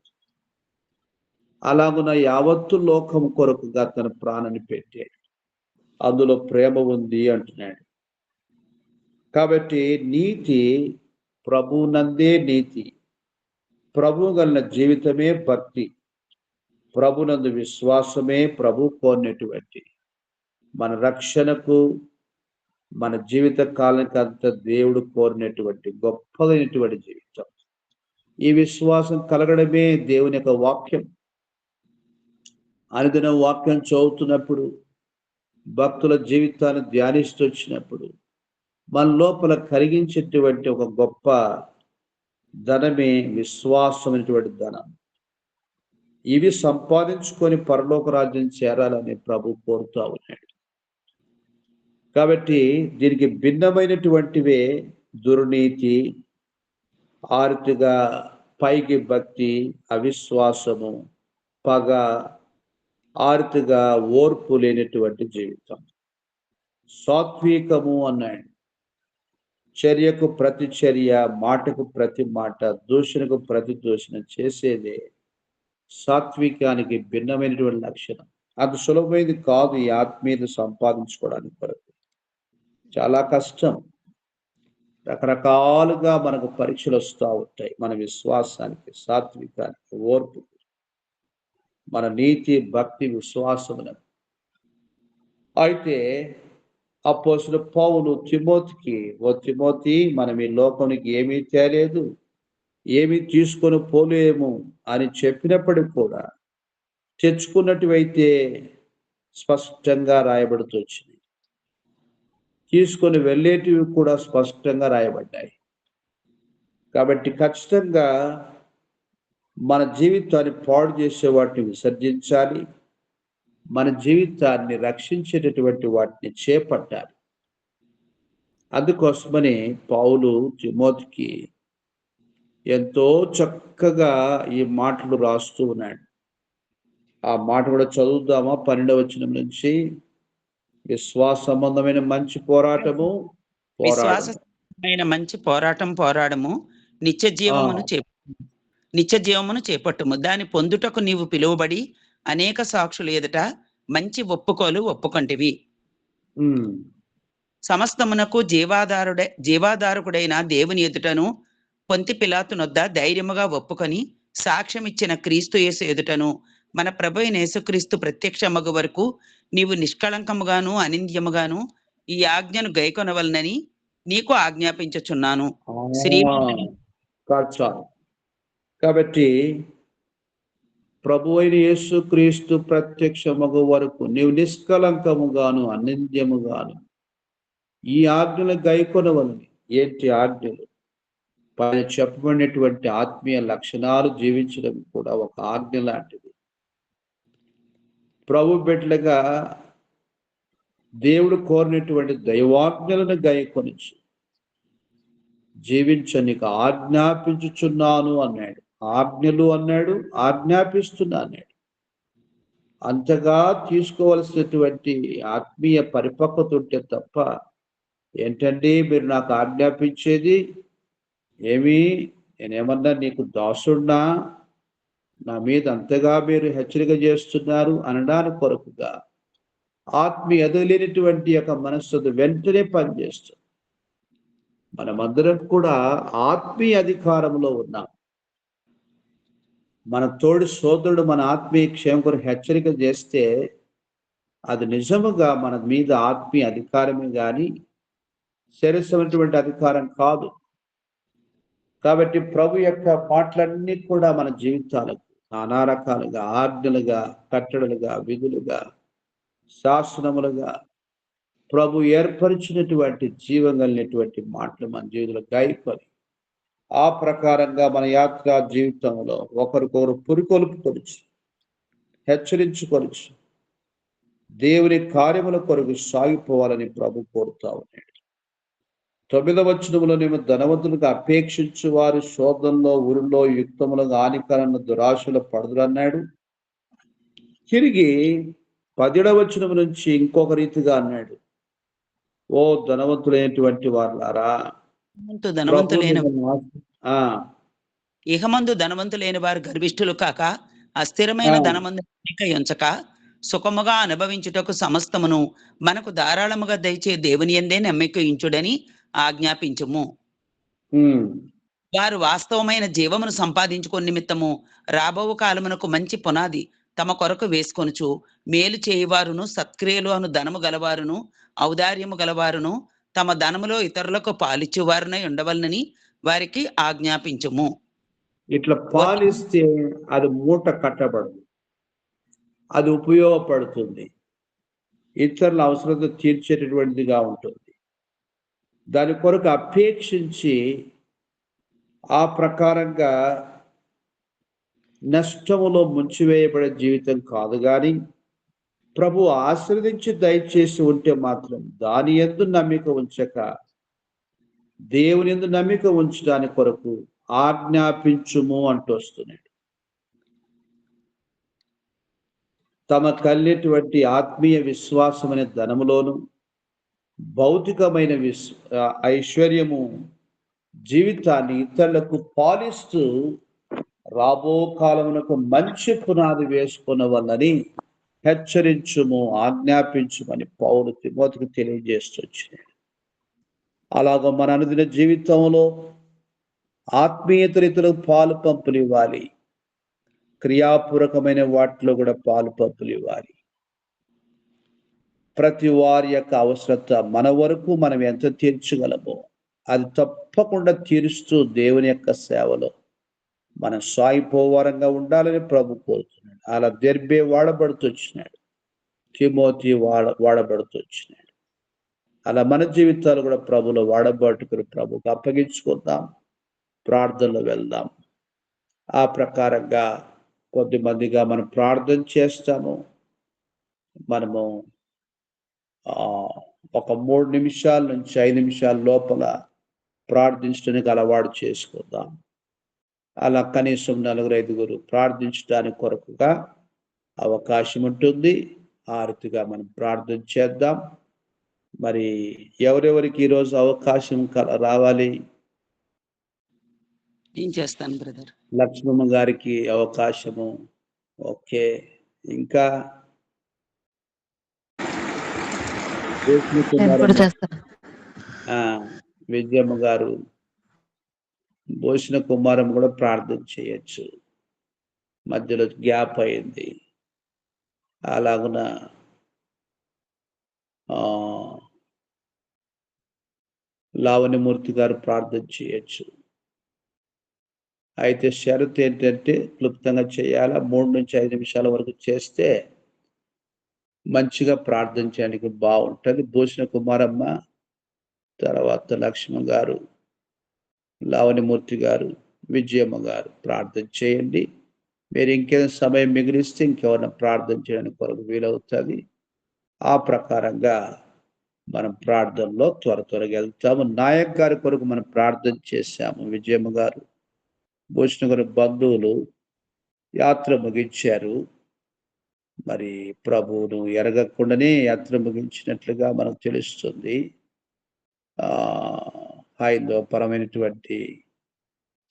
అలాగున యావత్తు లోకం కొరకుగా తన ప్రాణాన్ని పెట్టాడు. అందులో ప్రేమ ఉంది అంటున్నాడు. కాబట్టి నీతి ప్రభునందే నీతి, ప్రభు గల జీవితమే భక్తి, ప్రభునందు విశ్వాసమే ప్రభు కోరినటువంటి మన రక్షణకు, మన జీవిత కాలానికి అంత దేవుడు కోరినటువంటి గొప్పదైనటువంటి జీవితం. ఈ విశ్వాసం కలగడమే దేవుని యొక్క వాక్యం. అనుదిన వాక్యం చదువుతున్నప్పుడు, భక్తుల జీవితాన్ని ధ్యానిస్తూ వచ్చినప్పుడు మన లోపల కలిగించేటువంటి ఒక గొప్ప ధనమే విశ్వాసమైనటువంటి ధనం. ఇవి సంపాదించుకొని పరలోక రాజ్యం చేరాలని ప్రభు కోరుతూ ఉన్నాడు. కాబట్టి దీనికి భిన్నమైనటువంటివే దుర్నీతి, ఆర్తిగా పైకి భక్తి, అవిశ్వాసము, పగ, ఆర్తిగా ఓర్పు లేనటువంటి జీవితం. సాత్వికము అన్నాడు. చర్యకు ప్రతి చర్య, మాటకు ప్రతి మాట, దూషణకు ప్రతి దూషణ చేసేదే సాత్వికానికి భిన్నమైనటువంటి లక్షణం. అది సులభమైనది కాదు. ఈ ఆత్మీయత సంపాదించుకోవడానికి కొరకు చాలా కష్టం. రకరకాలుగా మనకు పరీక్షలు వస్తూ ఉంటాయి. మన విశ్వాసానికి, సాత్వికానికి, ఓర్పు, మన నీతి, భక్తి, విశ్వాసములకు. అయితే అపోస్తలుడు పౌలు తిమోతికి, ఓ తిమోతి, మనం ఈ లోకానికి ఏమీ తేలేదు, ఏమీ తీసుకొని పోలేము అని చెప్పినప్పటికి కూడా తెచ్చుకున్నట్టువైతే స్పష్టంగా రాయబడుతూ వచ్చింది. తీసుకొని వెళ్ళేటివి కూడా స్పష్టంగా రాయబడ్డాయి. కాబట్టి ఖచ్చితంగా మన జీవితాన్ని పాడు చేసే వాటిని విసర్జించాలి. మన జీవితాన్ని రక్షించేటటువంటి వాటిని చేపట్టాలి. అందుకోసమని పౌలు తిమోతికి ఎంతో చక్కగా ఈ మాటలు రాస్తూ ఉన్నాడు. ఆ మాట కూడా చదువుదామా? 12వ వచనం నుంచి. విశ్వాస సంబంధమైన మంచి పోరాటము మంచి పోరాడము, నిత్య జీవమును చేపట్టుము. దాని పొందుటకు నీవు పిలువబడి అనేక సాక్షులు ఎదుట మంచి ఒప్పుకొంటివి. సమస్తమునకు జీవాధారకుడైన దేవుని ఎదుటను పొంతి పిలాతు నొద్ద ధైర్యముగా ఒప్పుకొని సాక్ష్యం ఇచ్చిన క్రీస్తు యేసు ఎదుటను మన ప్రభు అయిన యేసుక్రీస్తు ప్రత్యక్షమగు వరకు నీవు నిష్కళంకముగాను అనింద్యముగాను ఈ ఆజ్ఞను గైకొనవలనని నీకు ఆజ్ఞాపించుచున్నాను. కాబట్టి ప్రభు అయిన యేసుక్రీస్తు ప్రత్యక్షమగు వరకు నీవు నిష్కళంకముగాను అనింద్యముగాను ఈ ఆజ్ఞలు గైకొనవలని. ఏంటి ఆజ్ఞలు? పైన చెప్పబడినటువంటి ఆత్మీయ లక్షణాలు జీవించడం కూడా ఒక ఆజ్ఞ లాంటిది. ప్రభు బిడ్డలుగా దేవుడు కోరినటువంటి దైవాజ్ఞలను గైకొనిచ్చు జీవించనీకు ఆజ్ఞాపించుచున్నాను అన్నాడు. ఆజ్ఞలు అన్నాడు, ఆజ్ఞాపిస్తున్నా అన్నాడు. అంతగా తీసుకోవలసినటువంటి ఆత్మీయ పరిపక్వత ఉంటే తప్ప, ఏంటండి మీరు నాకు ఆజ్ఞాపించేది ఏమి, నేనేమన్నా నీకు దాసుడినా, నా మీద అంతగా మీరు హెచ్చరిక చేస్తున్నారు అనడానికి కొరకుగా ఆత్మీయ ఎదగలేనటువంటి యొక్క మనస్సు వెంటనే పనిచేస్తుంది. మనమందరం కూడా ఆత్మీయ అధికారంలో ఉన్నాం. మన తోడి సోదరుడు మన ఆత్మీయ క్షేమం కొరకు హెచ్చరిక చేస్తే అది నిజముగా మన మీద ఆత్మీయ అధికారమే కానీ శరీరమైనటువంటి అధికారం కాదు. కాబట్టి ప్రభు యొక్క మాటలన్నీ కూడా మన జీవితాలకు నానా రకాలుగా ఆజ్ఞలుగా, కట్టడలుగా, విధులుగా, శాసనములుగా ప్రభు ఏర్పరిచినటువంటి జీవం కలిగినటువంటి మాటలు మన జీవితంలో గాయపడి ఆ ప్రకారంగా మన యాత్రా జీవితంలో ఒకరికొకరు పురికొల్పుకొనొచ్చు, హెచ్చరించుకొనొచ్చు, దేవుని కార్యముల కొరకు సాగిపోవాలని ప్రభు కోరుతా ఉన్నాడు. 9వ వచనములోనేమో ధనవంతులకు అపేక్షించు వారు శోధంలో, ఊరిలో, యుక్తములకు హానికరమైన దురాశలో పడదురన్నాడు. తిరిగి 10వ వచనం నుంచి ఇంకొక రీతిగా అన్నాడు, ఓ ధనవంతులైనటువంటి వారులారా, ధనవంతులైన ఆ ఇహమందు ధనవంతులైన వారు గర్విష్ఠులు కాక అస్థిరమైన ధనమందు ఎంచక సుఖముగా అనుభవించుటకు సమస్తమును మనకు ధారాళముగా దయచే దేవుని యందే నమ్మికయించుడని ఆజ్ఞాపించుము. వారు వాస్తవమైన జీవమును సంపాదించుకుని నిమిత్తము రాబో కాలమునకు మంచి పునాది తమ కొరకు వేసుకొనుచు మేలు చేయువారును, సత్క్రియలు అను ధనము గలవారును, ఔదార్యము గలవారును, తమ ధనములో ఇతరులకు పాలిచ్చువారునై ఉండవలనని వారికి ఆజ్ఞాపించుము. ఇట్లా పాలిస్తే అది మూట కట్టబడదు, అది ఉపయోగపడుతుంది, ఇతరుల అవసరత తీర్చేటటువంటిదిగా ఉంటుంది. దాని కొరకు అపేక్షించి ఆ ప్రకారంగా నష్టములో ముంచివేయబడే జీవితం కాదు. కానీ ప్రభు ఆశీర్వదించి దయచేసి ఉంటే మాత్రం దాని యందు నమ్మిక ఉంచక దేవుని యందు నమ్మిక ఉంచడానికి కొరకు ఆజ్ఞాపించుము అంటూ వస్తున్నాడు. తమ కలిగినటువంటి ఆత్మీయ విశ్వాసం అనే ధనములోను, భౌతికమైన ఐశ్వర్యము జీవితాన్ని ఇతరులకు పాలిస్తూ రాబో కాలమునకు మంచి పునాది వేసుకున్న వల్లని హెచ్చరించుము, ఆజ్ఞాపించుమని పౌలు తిమోతికి తెలియజేస్తూ వచ్చినాడు. అలాగ మన అనుదిన జీవితంలో ఆత్మీయతరితులకు పాలు పంపులు ఇవ్వాలి, క్రియాపూర్వకమైన వాటిలో కూడా పాలు పంపులు ఇవ్వాలి. ప్రతి వారి యొక్క అవసరత మన వరకు మనం ఎంత తీర్చగలమో అది తప్పకుండా తీరుస్తూ దేవుని యొక్క సేవలో మనం సాగిపోవారంగా ఉండాలని ప్రభు కోరుతున్నాడు. అలా దెర్బే వాడబడుతూ వచ్చినాడు, తిమోతి వాడబడుతూ వచ్చినాడు. అలా మన జీవితాలు కూడా ప్రభులో వాడబట్టుకుని ప్రభుకు అప్పగించుకుందాం, ప్రార్థనలో వెళ్దాం. ఆ ప్రకారంగా కొద్దిమందిగా మనం ప్రార్థన చేస్తాము. మనము ఒక 3 నిమిషాల నుంచి 5 నిమిషాల లోపల ప్రార్థించడానికి అలవాటు చేసుకుందాం. అలా కనీసం 4-5 ప్రార్థించడానికి కొరకుగా అవకాశం ఉంటుంది. ఆ రీతిగా మనం ప్రార్థన చేద్దాం. మరి ఎవరెవరికి ఈరోజు అవకాశం రావాలి? ఏం చేస్తాను బ్రదర్. లక్ష్మమ్మ గారికి అవకాశము. ఓకే, ఇంకా విజయమ్మ గారు, భూషణ కుమారం కూడా ప్రార్థన చేయొచ్చు. మధ్యలో గ్యాప్ అయింది. అలాగున లావణ్యమూర్తి గారు ప్రార్థన చేయొచ్చు. అయితే షరతు ఏంటంటే క్లుప్తంగా చేయాలా. 3 నుంచి 5 నిమిషాల వరకు చేస్తే మంచిగా ప్రార్థన చేయడానికి బాగుంటుంది. భూషణ కుమారమ్మ, తర్వాత లక్ష్మణ్ గారు, లావణ్యమూర్తి గారు, విజయమ్మ గారు ప్రార్థన చేయండి. మీరు ఇంకేదైనా సమయం మిగిలిస్తే ఇంకెవరైనా ప్రార్థన చేయడానికి కొరకు వీలవుతుంది. ఆ ప్రకారంగా మనం ప్రార్థనలో త్వరగా వెళ్తాము. నాయక్ గారి కొరకు మనం ప్రార్థన చేశాము. విజయమ్మ గారు, భూషణ గారు బంధువులు యాత్ర ముగించారు. మరి ప్రభువును ఎరగకుండానే యాత్ర ముగించినట్లుగా మనకు తెలుస్తుంది. హైందవపరమైనటువంటి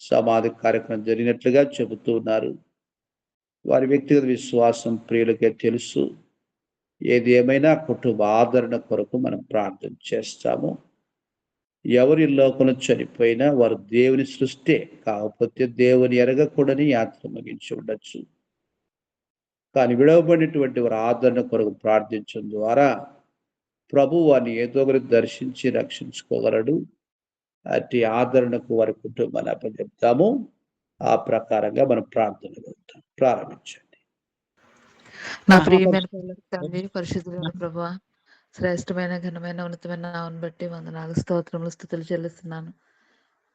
సమాధి కార్యక్రమం జరిగినట్లుగా చెబుతూ ఉన్నారు. వారి వ్యక్తిగత విశ్వాసం ప్రియులకే తెలుసు. ఏది ఏమైనా కుటుంబ ఆదరణ కొరకు మనం ప్రార్థన చేస్తాము. ఎవరి లోకంలో చనిపోయినా వారు దేవుని సృష్టే. కాకపోతే దేవుని ఎరగకూడని యాత్ర ముగించి ఉండొచ్చు. కానీ విడవబడినటువంటి వారి ఆదరణ కొరకు ప్రార్థించడం ద్వారా ప్రభు వారిని ఏదో ఒకటి దర్శించి రక్షించుకోగలడు. అట్టి ఆదరణకు వారి కుటుంబాన్ని అప్పచెప్తాము. ఆ ప్రకారంగా మనం ప్రార్థనలు ప్రారంభించండి. నా ఆ, ప్రియమైన తండ్రి, పరిశుద్ధులైన ప్రభువా, శ్రేష్టమైన ఘనమైన ఉన్నతమైన నామమును బట్టి వందనాలు, స్తోత్రములు, స్తుతులు చెల్లిస్తున్నాను.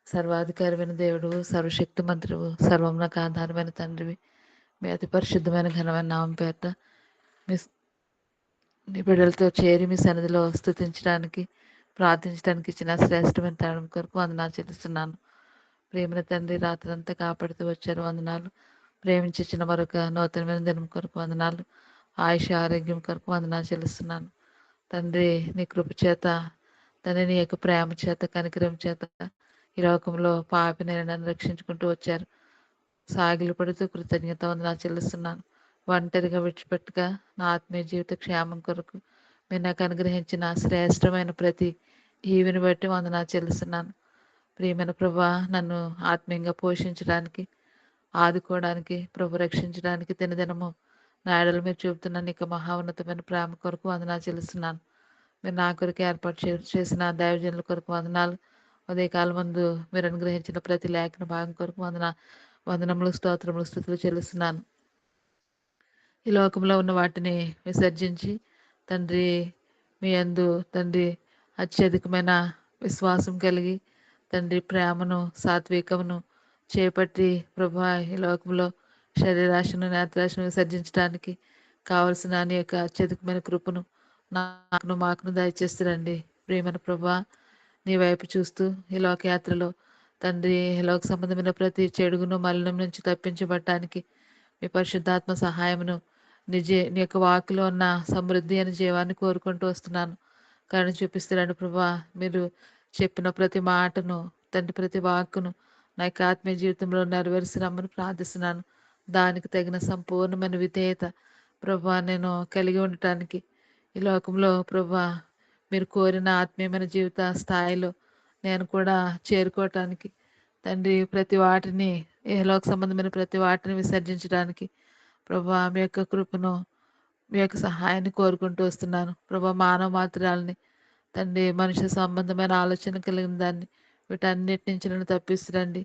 సర్వాధికారమైన దేవుడు, సర్వశక్తి మంత్రువు, సర్వమునకు ఆధారమైన తండ్రివి, మీ అతి పరిశుద్ధమైన ఘనమైన నామం పేరట మీ నీ బిడ్డలతో చేరి మీ సన్నిధిలో స్తుతించడానికి, ప్రార్థించడానికి ఇచ్చిన శ్రేష్టమైన తరుణం కొరకు వందనాలు చెల్లిస్తున్నాను. ప్రేమల తండ్రి, రాత్రంతా కాపాడుతూ వచ్చారు, వందనాలు. ప్రేమించిన మరొక నూతనమైన దినం కొరకు వందనాలు. ఆయుష ఆరోగ్యం కొరకు వందనాలు చెల్లిస్తున్నాను. తండ్రి, నీ కృప చేత, తండ్రి నీ యొక్క ప్రేమ చేత, కనికరం చేత ఈ లోకంలో పాపిని నన్ను రక్షించుకుంటూ వచ్చారు. సాగిలు పడుతూ కృతజ్ఞత వందనాలు చెల్లిస్తున్నాను. ఒంటరిగా విడిచిపెట్టుగా నా ఆత్మీయ జీవిత క్షేమం కొరకు మీరు నాకు అనుగ్రహించిన శ్రేష్టమైన ప్రతి ఈవిని బట్టి వందనాలు చెల్లిస్తున్నాను. ప్రియమైన ప్రభా, నన్ను ఆత్మీయంగా పోషించడానికి, ఆదుకోవడానికి, ప్రభు రక్షించడానికి దినదినము నా ఎడల మీరు చూపుతున్న నీకు మహోన్నతమైన ప్రేమ కొరకు వందనాలు చెల్లిస్తున్నాను. మీరు నా కొరకు ఏర్పాటు చేసిన దైవజనుల కొరకు వందనాలు. ఉదయకాలం ముందు మీరు అనుగ్రహించిన ప్రతి లేఖన భాగం కొరకు వందనములు, స్తోత్రములు, స్తుతులు చెల్లిస్తున్నాను. ఈ లోకంలో ఉన్న వాటిని విసర్జించి తండ్రి మీ యందు తండ్రి అత్యధికమైన విశ్వాసం కలిగి తండ్రి ప్రేమను, సాత్వికమును చేపట్టి ప్రభా ఈ లోకంలో శరీరాశను, నేత్రాశను విసర్జించడానికి కావలసిన నీ యొక్క అత్యధికమైన కృపను మాకును దయచేస్తురండి. ప్రియమైన ప్రభా, నీ వైపు చూస్తూ ఈ లోకయాత్రలో తండ్రి లోక సంబంధమైన ప్రతి చెడుగును మలినం నుంచి తప్పించబడటానికి మీ పరిశుద్ధాత్మ సహాయమును నీ యొక్క వాకులో ఉన్న సమృద్ధి అనే జీవాన్ని కోరుకుంటూ వస్తున్నాను. కరుణ చూపిస్తున్నాను ప్రభా. మీరు చెప్పిన ప్రతి మాటను, తండ్రి ప్రతి వాక్కును నా యొక్క ఆత్మీయ జీవితంలో నెరవేర్చి రమ్మని ప్రార్థిస్తున్నాను. దానికి తగిన సంపూర్ణమైన విధేయత ప్రభా నేను కలిగి ఉండటానికి ఈ లోకంలో ప్రభా మీరు కోరిన ఆత్మీయమైన జీవిత స్థాయిలో నేను కూడా చేరుకోవటానికి తండ్రి ప్రతి వాటిని లోక సంబంధమైన ప్రతి వాటిని విసర్జించడానికి ప్రభా మీ యొక్క కృపను, మీ యొక్క సహాయాన్ని కోరుకుంటూ వస్తున్నాను. ప్రభా మానవ మాత్రాలని తండ్రి మనుష్య సంబంధమైన ఆలోచన కలిగిన దాన్ని వీటన్నిటి నుంచి నన్ను తప్పిస్తురండి.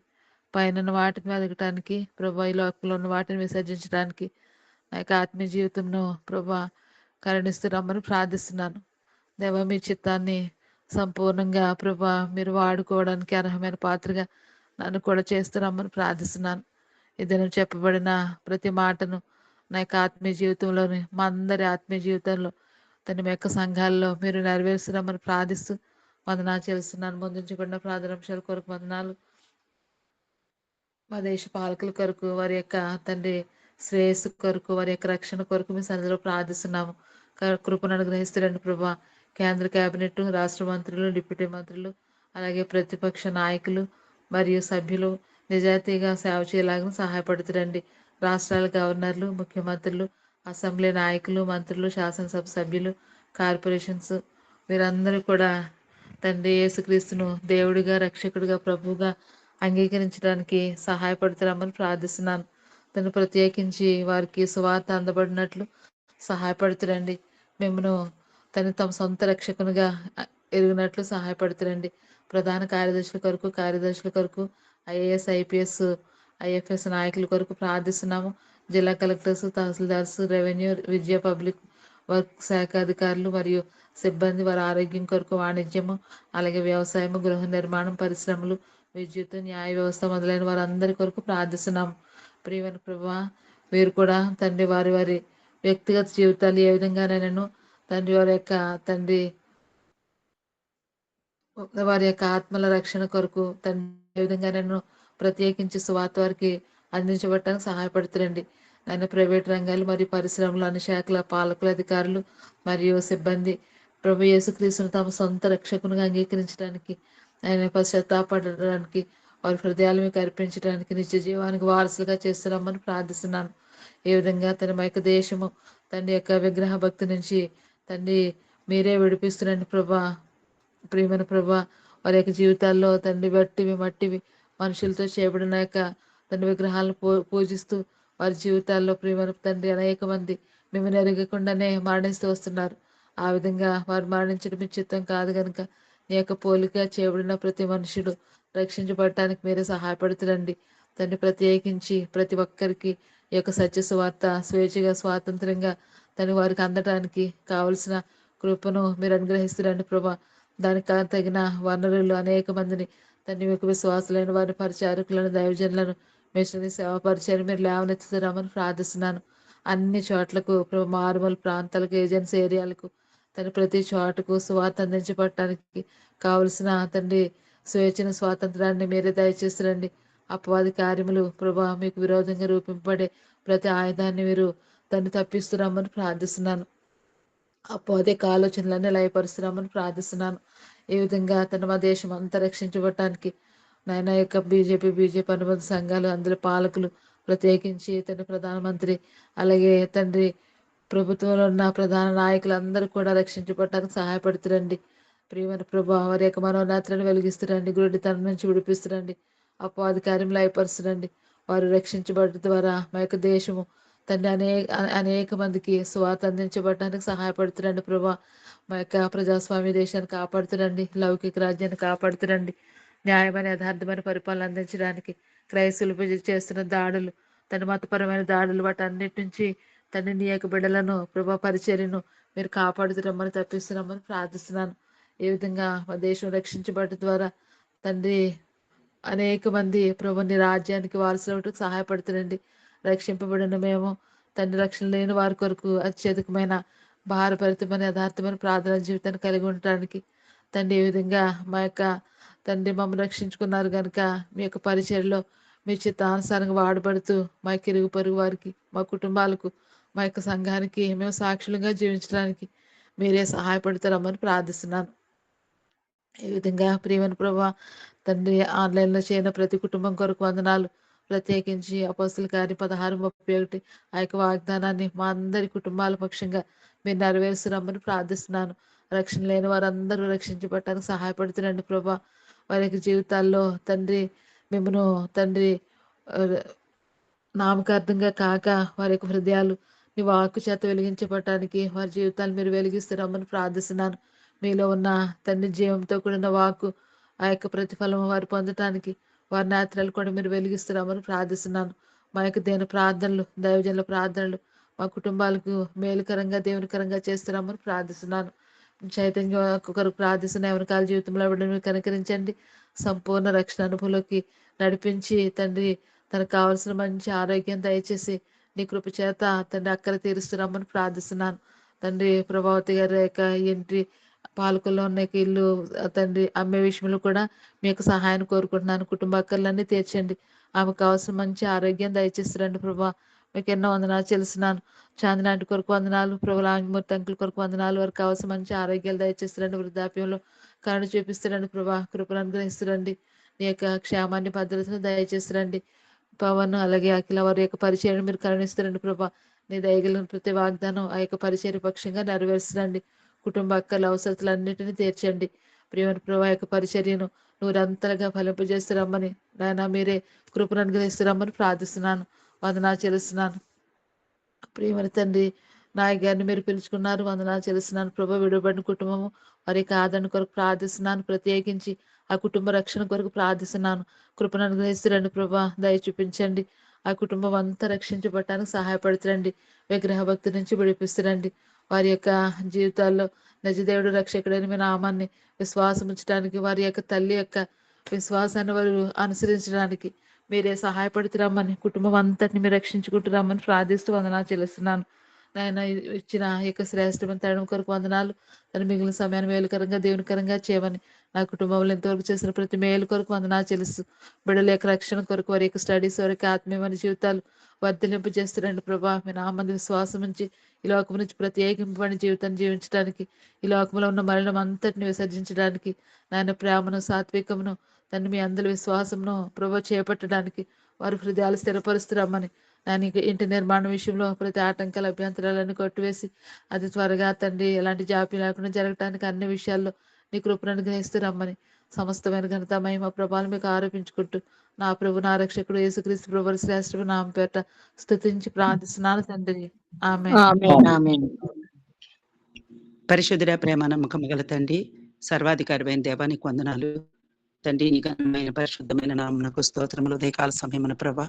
పైన వాటిని వెతకటానికి ప్రభా ఈ లోకంలో ఉన్న వాటిని విసర్జించడానికి నా యొక్క ఆత్మీయ జీవితంలో ప్రభా కరుణిస్తూ రమ్మని ప్రార్థిస్తున్నాను. దేవా మీ చిత్తాన్ని సంపూర్ణంగా ప్రభా మీరు వాడుకోవడానికి అర్హమైన పాత్రగా నన్ను కూడా చేస్తూ రమ్మని ప్రార్థిస్తున్నాను. ఇద్దరు చెప్పబడిన ప్రతి మాటను నా యొక్క ఆత్మీయ జీవితంలోని మా అందరి ఆత్మీయ జీవితంలో తన యొక్క సంఘాల్లో మీరు నెరవేరుస్తున్నామని ప్రార్థిస్తూ వందనాలు చేస్తున్నాను. ముందుంచకుండా ప్రార్థనాంశాల కొరకు వందనాలు. మా దేశ పాలకుల కొరకు, వారి యొక్క తండ్రి శ్రేయస్సు కొరకు, వారి యొక్క రక్షణ కొరకు మీ సన్నిధిలో ప్రార్థిస్తున్నాము. కృపను అనుగ్రహిస్తురండి ప్రభా. కేంద్ర కేబినెట్, రాష్ట్ర మంత్రులు, డిప్యూటీ మంత్రులు, అలాగే ప్రతిపక్ష నాయకులు మరియు సభ్యులు నిజాయితీగా సేవ చేయలాగా సహాయపడుతురండి. రాష్ట్రాల గవర్నర్లు, ముఖ్యమంత్రులు, అసెంబ్లీ నాయకులు, మంత్రులు, శాసనసభ సభ్యులు, కార్పొరేషన్స్ వీరందరూ కూడా తండ్రి యేసుక్రీస్తును దేవుడిగా, రక్షకుడిగా, ప్రభువుగా అంగీకరించడానికి సహాయపడుతున్నామని ప్రార్థిస్తున్నాను. తను ప్రత్యేకించి వారికి సువార్త అందబడినట్లు సహాయపడుతురండి. మిమ్మను తమ సొంత రక్షకునిగా ఎరిగినట్లు సహాయపడుతురండి. ప్రధాన కార్యదర్శుల కొరకు ఐఏఎస్, ఐపీఎస్, ఐఎఫ్ఎస్ నాయకుల కొరకు ప్రార్థిస్తున్నాము. జిల్లా కలెక్టర్స్, తహసీల్దార్స్, రెవెన్యూ, విద్యా, పబ్లిక్ వర్క్ శాఖ అధికారులు మరియు సిబ్బంది వారి ఆరోగ్యం కొరకు, వాణిజ్యము, అలాగే వ్యవసాయము, గృహ నిర్మాణం, పరిశ్రమలు, విద్యుత్, న్యాయ వ్యవస్థ మొదలైన వారందరి కొరకు ప్రార్థిస్తున్నాము. ప్రియమైన ప్రభా, వీరు కూడా తండ్రి వారి వారి వ్యక్తిగత జీవితాలు ఏ విధంగానైనా తండ్రి వారి యొక్క ఆత్మల రక్షణ కొరకు తండ్రి ఏ విధంగా ప్రత్యేకించి సువార్త వారికి అందించబడటానికి సహాయపడుతురండి. ఆయన ప్రైవేట్ రంగాలు మరియు పరిశ్రమలు అన్ని శాఖల పాలకులు, అధికారులు మరియు సిబ్బంది ప్రభు యేసుక్రీస్తును తమ సొంత రక్షకునిగా అంగీకరించడానికి, ఆయన పశ్చాత్తాపడడానికి, వారి హృదయాలు మీకు అర్పించడానికి, నిత్య జీవానికి వారసులుగా చేస్తున్నామని ప్రార్థిస్తున్నాను. ఈ విధంగా తన యొక్క దేశము తండ్రి యొక్క విగ్రహ భక్తి నుంచి తండ్రి మీరే విడిపిస్తున్నాండి ప్రభా. ప్రియమైన ప్రభా, వారి యొక్క జీవితాల్లో తండ్రి వట్టివి మట్టివి మనుషులతో చేయబడిన యొక్క తండ్రి విగ్రహాలను పూజిస్తూ వారి జీవితాల్లో ప్రియమైన తండ్రి అనేక మంది మిమ్మల్ని ఎరగకుండానే మరణిస్తూ వస్తున్నారు. ఆ విధంగా వారు మరణించడం మీ చిత్తం కాదు కనుక నీ యొక్క పోలిక చేయబడిన ప్రతి మనుషుడు రక్షించబడటానికి మీరే సహాయపడుతురండి తండ్రి. ప్రత్యేకించి ప్రతి ఒక్కరికి ఈ యొక్క సత్య సువార్త స్వేచ్ఛగా స్వాతంత్రంగా తను వారికి అందటానికి కావలసిన కృపను మీరు అనుగ్రహిస్తురండి ప్రభా. దానికి తగిన వనరులు అనేక మందిని తండ్రి మీకు విశ్వాసులైన వారిని, పరిచారకులను, దైవజనులను, మిషనరీ సేవా పరిచయం మీరు లేవనెత్తుతామని ప్రార్థిస్తున్నాను. అన్ని చోట్లకు మారుమూల ప్రాంతాలకు, ఏజెన్సీ ఏరియాలకు తన ప్రతి చోటకు సువార్త అందించబడటానికి కావలసిన తండ్రి స్వేచ్ఛను, స్వాతంత్రాన్ని మీరే దయచేస్తురండి. అపవాది కార్యములు ప్రభా మీకు విరోధంగా రూపింపబడే ప్రతి ఆయుధాన్ని మీరు దాన్ని తప్పిస్తున్నామని ప్రార్థిస్తున్నాను. అపవాదిక ఆలోచనలన్నీ లయపరుస్తున్నామని ప్రార్థిస్తున్నాను. ఈ విధంగా మా దేశం అంతా రక్షించబడటానికి నాయన యొక్క బీజేపీ అనుబంధ సంఘాలు, అందులో పాలకులు, ప్రత్యేకించి తండ్రి ప్రధానమంత్రి, అలాగే తండ్రి ప్రభుత్వంలో ఉన్న ప్రధాన నాయకులందరూ కూడా రక్షించబడటానికి సహాయపడుతురండి. ప్రియమైన ప్రభా, వారి యొక్క మనోనేత్రాన్ని వెలిగిస్తురండి, గురుడితనం నుంచి విడిపిస్తురండి, అపవాది కార్యం లయపరుస్తురండి. వారు రక్షించబడటం ద్వారా మా యొక్క దేశము తండ్రి అనేక మందికి స్వార్థ అందించబడటానికి సహాయపడుతురండి ప్రభా. మా యొక్క ప్రజాస్వామ్య దేశాన్ని కాపాడుతురండి, లౌకిక రాజ్యాన్ని కాపాడుతురండి. న్యాయమైన యథార్థమైన పరిపాలన అందించడానికి క్రైస్తవులపై చేస్తున్న దాడులు, తన మతపరమైన దాడులు, వాటి అన్నిటి నుంచి తండ్రి నీ యొక్క బిడ్డలను ప్రభా పరిచర్యను మీరు కాపాడుతురమ్మని తప్పిస్తున్నామని ప్రార్థిస్తున్నాను. ఈ విధంగా మా దేశం రక్షించబడటం ద్వారా తండ్రి అనేక మంది ప్రభు నీ రాజ్యానికి వారసులకు సహాయపడుతురండి. రక్షింపబడిన మేము తండ్రి రక్షణ లేని వారి కొరకు అత్యధికమైన భారభరితమైన యథార్థమైన ప్రార్థన జీవితాన్ని కలిగి ఉండటానికి తండ్రి ఈ విధంగా మా యొక్క తండ్రి మమ్మల్ని రక్షించుకున్నారు కనుక మీ యొక్క పరిచయలో మీ చిత్తానుసారంగా వాడబడుతూ మా యొక్క ఇరుగు పొరుగు వారికి, మా కుటుంబాలకు, మా యొక్క సంఘానికి మేము సాక్షులుగా జీవించడానికి మీరే సహాయపడతారమ్మని ప్రార్థిస్తున్నాను. ఈ విధంగా ప్రియమైన ప్రభా తండ్రి ఆన్లైన్లో చేయని ప్రతి కుటుంబం కొరకు వందనాలు. ప్రత్యేకించి అపోస్తుల కార్యం 16:31 ఆ యొక్క వాగ్దానాన్ని మా అందరి కుటుంబాల పక్షంగా మీరు నెరవేరుస్తురమ్మని ప్రార్థిస్తున్నాను. రక్షణ లేని వారందరూ రక్షించబడటానికి సహాయపడుతున్నాండి ప్రభా. వారి యొక్క జీవితాల్లో తండ్రి మిమ్మను తండ్రి నామకార్థంగా కాక వారి యొక్క హృదయాలు నీ వాక్కు చేత వెలిగించబడటానికి వారి జీవితాలు మీరు వెలిగిస్తున్నామని ప్రార్థిస్తున్నాను. మీలో ఉన్న తండ్రి జీవంతో కూడిన వాక్కు ఆ యొక్క ప్రతిఫలం వారు పొందటానికి వారి నేత్రాలు కూడా మీరు వెలిగిస్తున్నామని ప్రార్థిస్తున్నాను. మా యొక్క దేవుని ప్రార్థనలు, దైవజనుల ప్రార్థనలు మా కుటుంబాలకు మేలుకరంగా, దేవునికరంగా చేస్తున్నామని ప్రార్థిస్తున్నాను. చైతన్య కొరకు ప్రార్థిస్తున్న ఎవరికాల జీవితంలో మీరు కనికరించండి. సంపూర్ణ రక్షణ అనుభవంలోకి నడిపించి తండ్రి తనకు కావాల్సిన మంచి ఆరోగ్యం దయచేసి నీ కృప చేత తండ్రి అక్కర తీరుస్తున్నామని ప్రార్థిస్తున్నాను. తండ్రి ప్రభావతి గారి యొక్క ఇంటి పాలకుల్లో ఉన్న ఇల్లు తండ్రి అమ్మే విషయంలో కూడా మీ యొక్క సహాయాన్ని కోరుకుంటున్నాను. కుటుంబ అక్కర్లన్నీ తీర్చండి. ఆమెకు కావాల్సిన మంచి ఆరోగ్యం దయచేస్తారండి ప్రభా. మీకు ఎన్నో వందనాలు చెల్లిస్తున్నాను. చాందినాటి కొరకు వందనాలు, ప్రభు లాంగిమూర్తి అంకుల కొరకు వందనాలు. వారికి కావాల్సిన మంచి ఆరోగ్యాలు దయచేస్తారండి. వృద్ధాప్యంలో కరుణ చూపిస్తారండి ప్రభా. కృపను అనుగ్రహిస్తారండి. నీ యొక్క క్షేమాన్ని, భద్రతను దయచేస్తారండి. పవన్ అలాగే అఖిల వారి యొక్క పరిచయం మీరు కరుణిస్తారండి ప్రభా. నీ దయగలిగిన ప్రతి వాగ్దానం ఆ యొక్క పరిచయ పక్షంగా నెరవేర్చండి. కుటుంబ అక్కల అవసరతలన్నింటినీ తీర్చండి. ప్రియమైన ప్రభా యొక్క పరిచర్యను నూరంతలుగా ఫలింపజేస్తారమ్మని నాయన మీరే కృపను అనుగ్రహిస్తారమ్మని ప్రార్థిస్తున్నాను. వందనాలు చెల్లిస్తున్నాను. ప్రియమైన తండ్రి నాయక్ గారిని మీరు పిలుచుకున్నారు, వందనాలు చెల్లిస్తున్నాను ప్రభా. విడుబడిన కుటుంబము వారి యొక్క ఆదరణ కొరకు ప్రార్థిస్తున్నాను. ప్రత్యేకించి ఆ కుటుంబ రక్షణ కొరకు ప్రార్థిస్తున్నాను. కృపను అనుగ్రహిస్తురండి ప్రభా. దయ చూపించండి. ఆ కుటుంబం అంతా రక్షించబడటానికి సహాయపడుతురండి. విగ్రహ భక్తి నుంచి విడిపిస్తురండి. వారి యొక్క జీవితాల్లో నిజదేవుడు రక్షకుడైన మీ నామాన్ని విశ్వాసం ఉంచడానికి, వారి యొక్క తల్లి యొక్క విశ్వాసాన్ని వారు అనుసరించడానికి మీరే సహాయపడుతురమ్మని, కుటుంబం అంతటిని మీరు రక్షించుకుంటురమ్మని ప్రార్థిస్తూ వందనాలు చెల్లిస్తున్నాను. నాయన ఇచ్చిన ఈ యొక్క శ్రేష్టమైన తరుణం కొరకు వందనాలు. తను మిగిలిన సమయాన్ని మేలుకరంగా దేవునికరంగా చేయమని, నా కుటుంబంలో ఎంతవరకు చేసిన ప్రతి మేలు కొరకు వందనాలు చెల్లిస్తూ, బిడ్డల యొక్క రక్షణ కొరకు, వారి యొక్క స్టడీస్, వారి యొక్క ఆత్మీయమైన జీవితాలు వర్ధలింపు చేస్తురండి ప్రభా. మీ నామందు విశ్వాసం ఉంచి ఈ లోకం నుంచి ప్రత్యేకింపబడిన జీవితాన్ని జీవించడానికి, ఈ లోకంలో ఉన్న మరణం అంతటిని విసర్జించడానికి, నాయన ప్రేమను, సాత్వికమును, తను మీ అందరి విశ్వాసమును ప్రభు చేపట్టడానికి వారి హృదయాలు స్థిరపరుస్తురమ్మని, దాని ఇంటి నిర్మాణ విషయంలో ప్రతి ఆటంకాల అభ్యంతరాలను కొట్టివేసి అది త్వరగా తండ్రి ఎలాంటి జాప్యం లేకుండా జరగటానికి అన్ని విషయాల్లో నీ కృపను అనుగ్రహిస్తూ రమ్మని, సమస్తమైన ఘనత మహిమ ప్రభావం మీకు ఆరోపించుకుంటూ, నా ప్రభు నా రక్షకుడు యేసుక్రీస్తు ప్రభు శ్రేష్ఠ నామ పేట స్తుతించి ప్రార్థిస్తున్నాను తండ్రి. ఆమె ఆమేన్ ఆమేన్. పరిశుద్ధుడ ప్రేమ నమ్మకం గల తండ్రి, సర్వాధికారమైన దేవానికి వందనాలు తండ్రి. నీ ఘనమైన పరిశుద్ధమైన నామమునకు స్తోత్రములు. ఉదయకాల సమయమున ప్రభా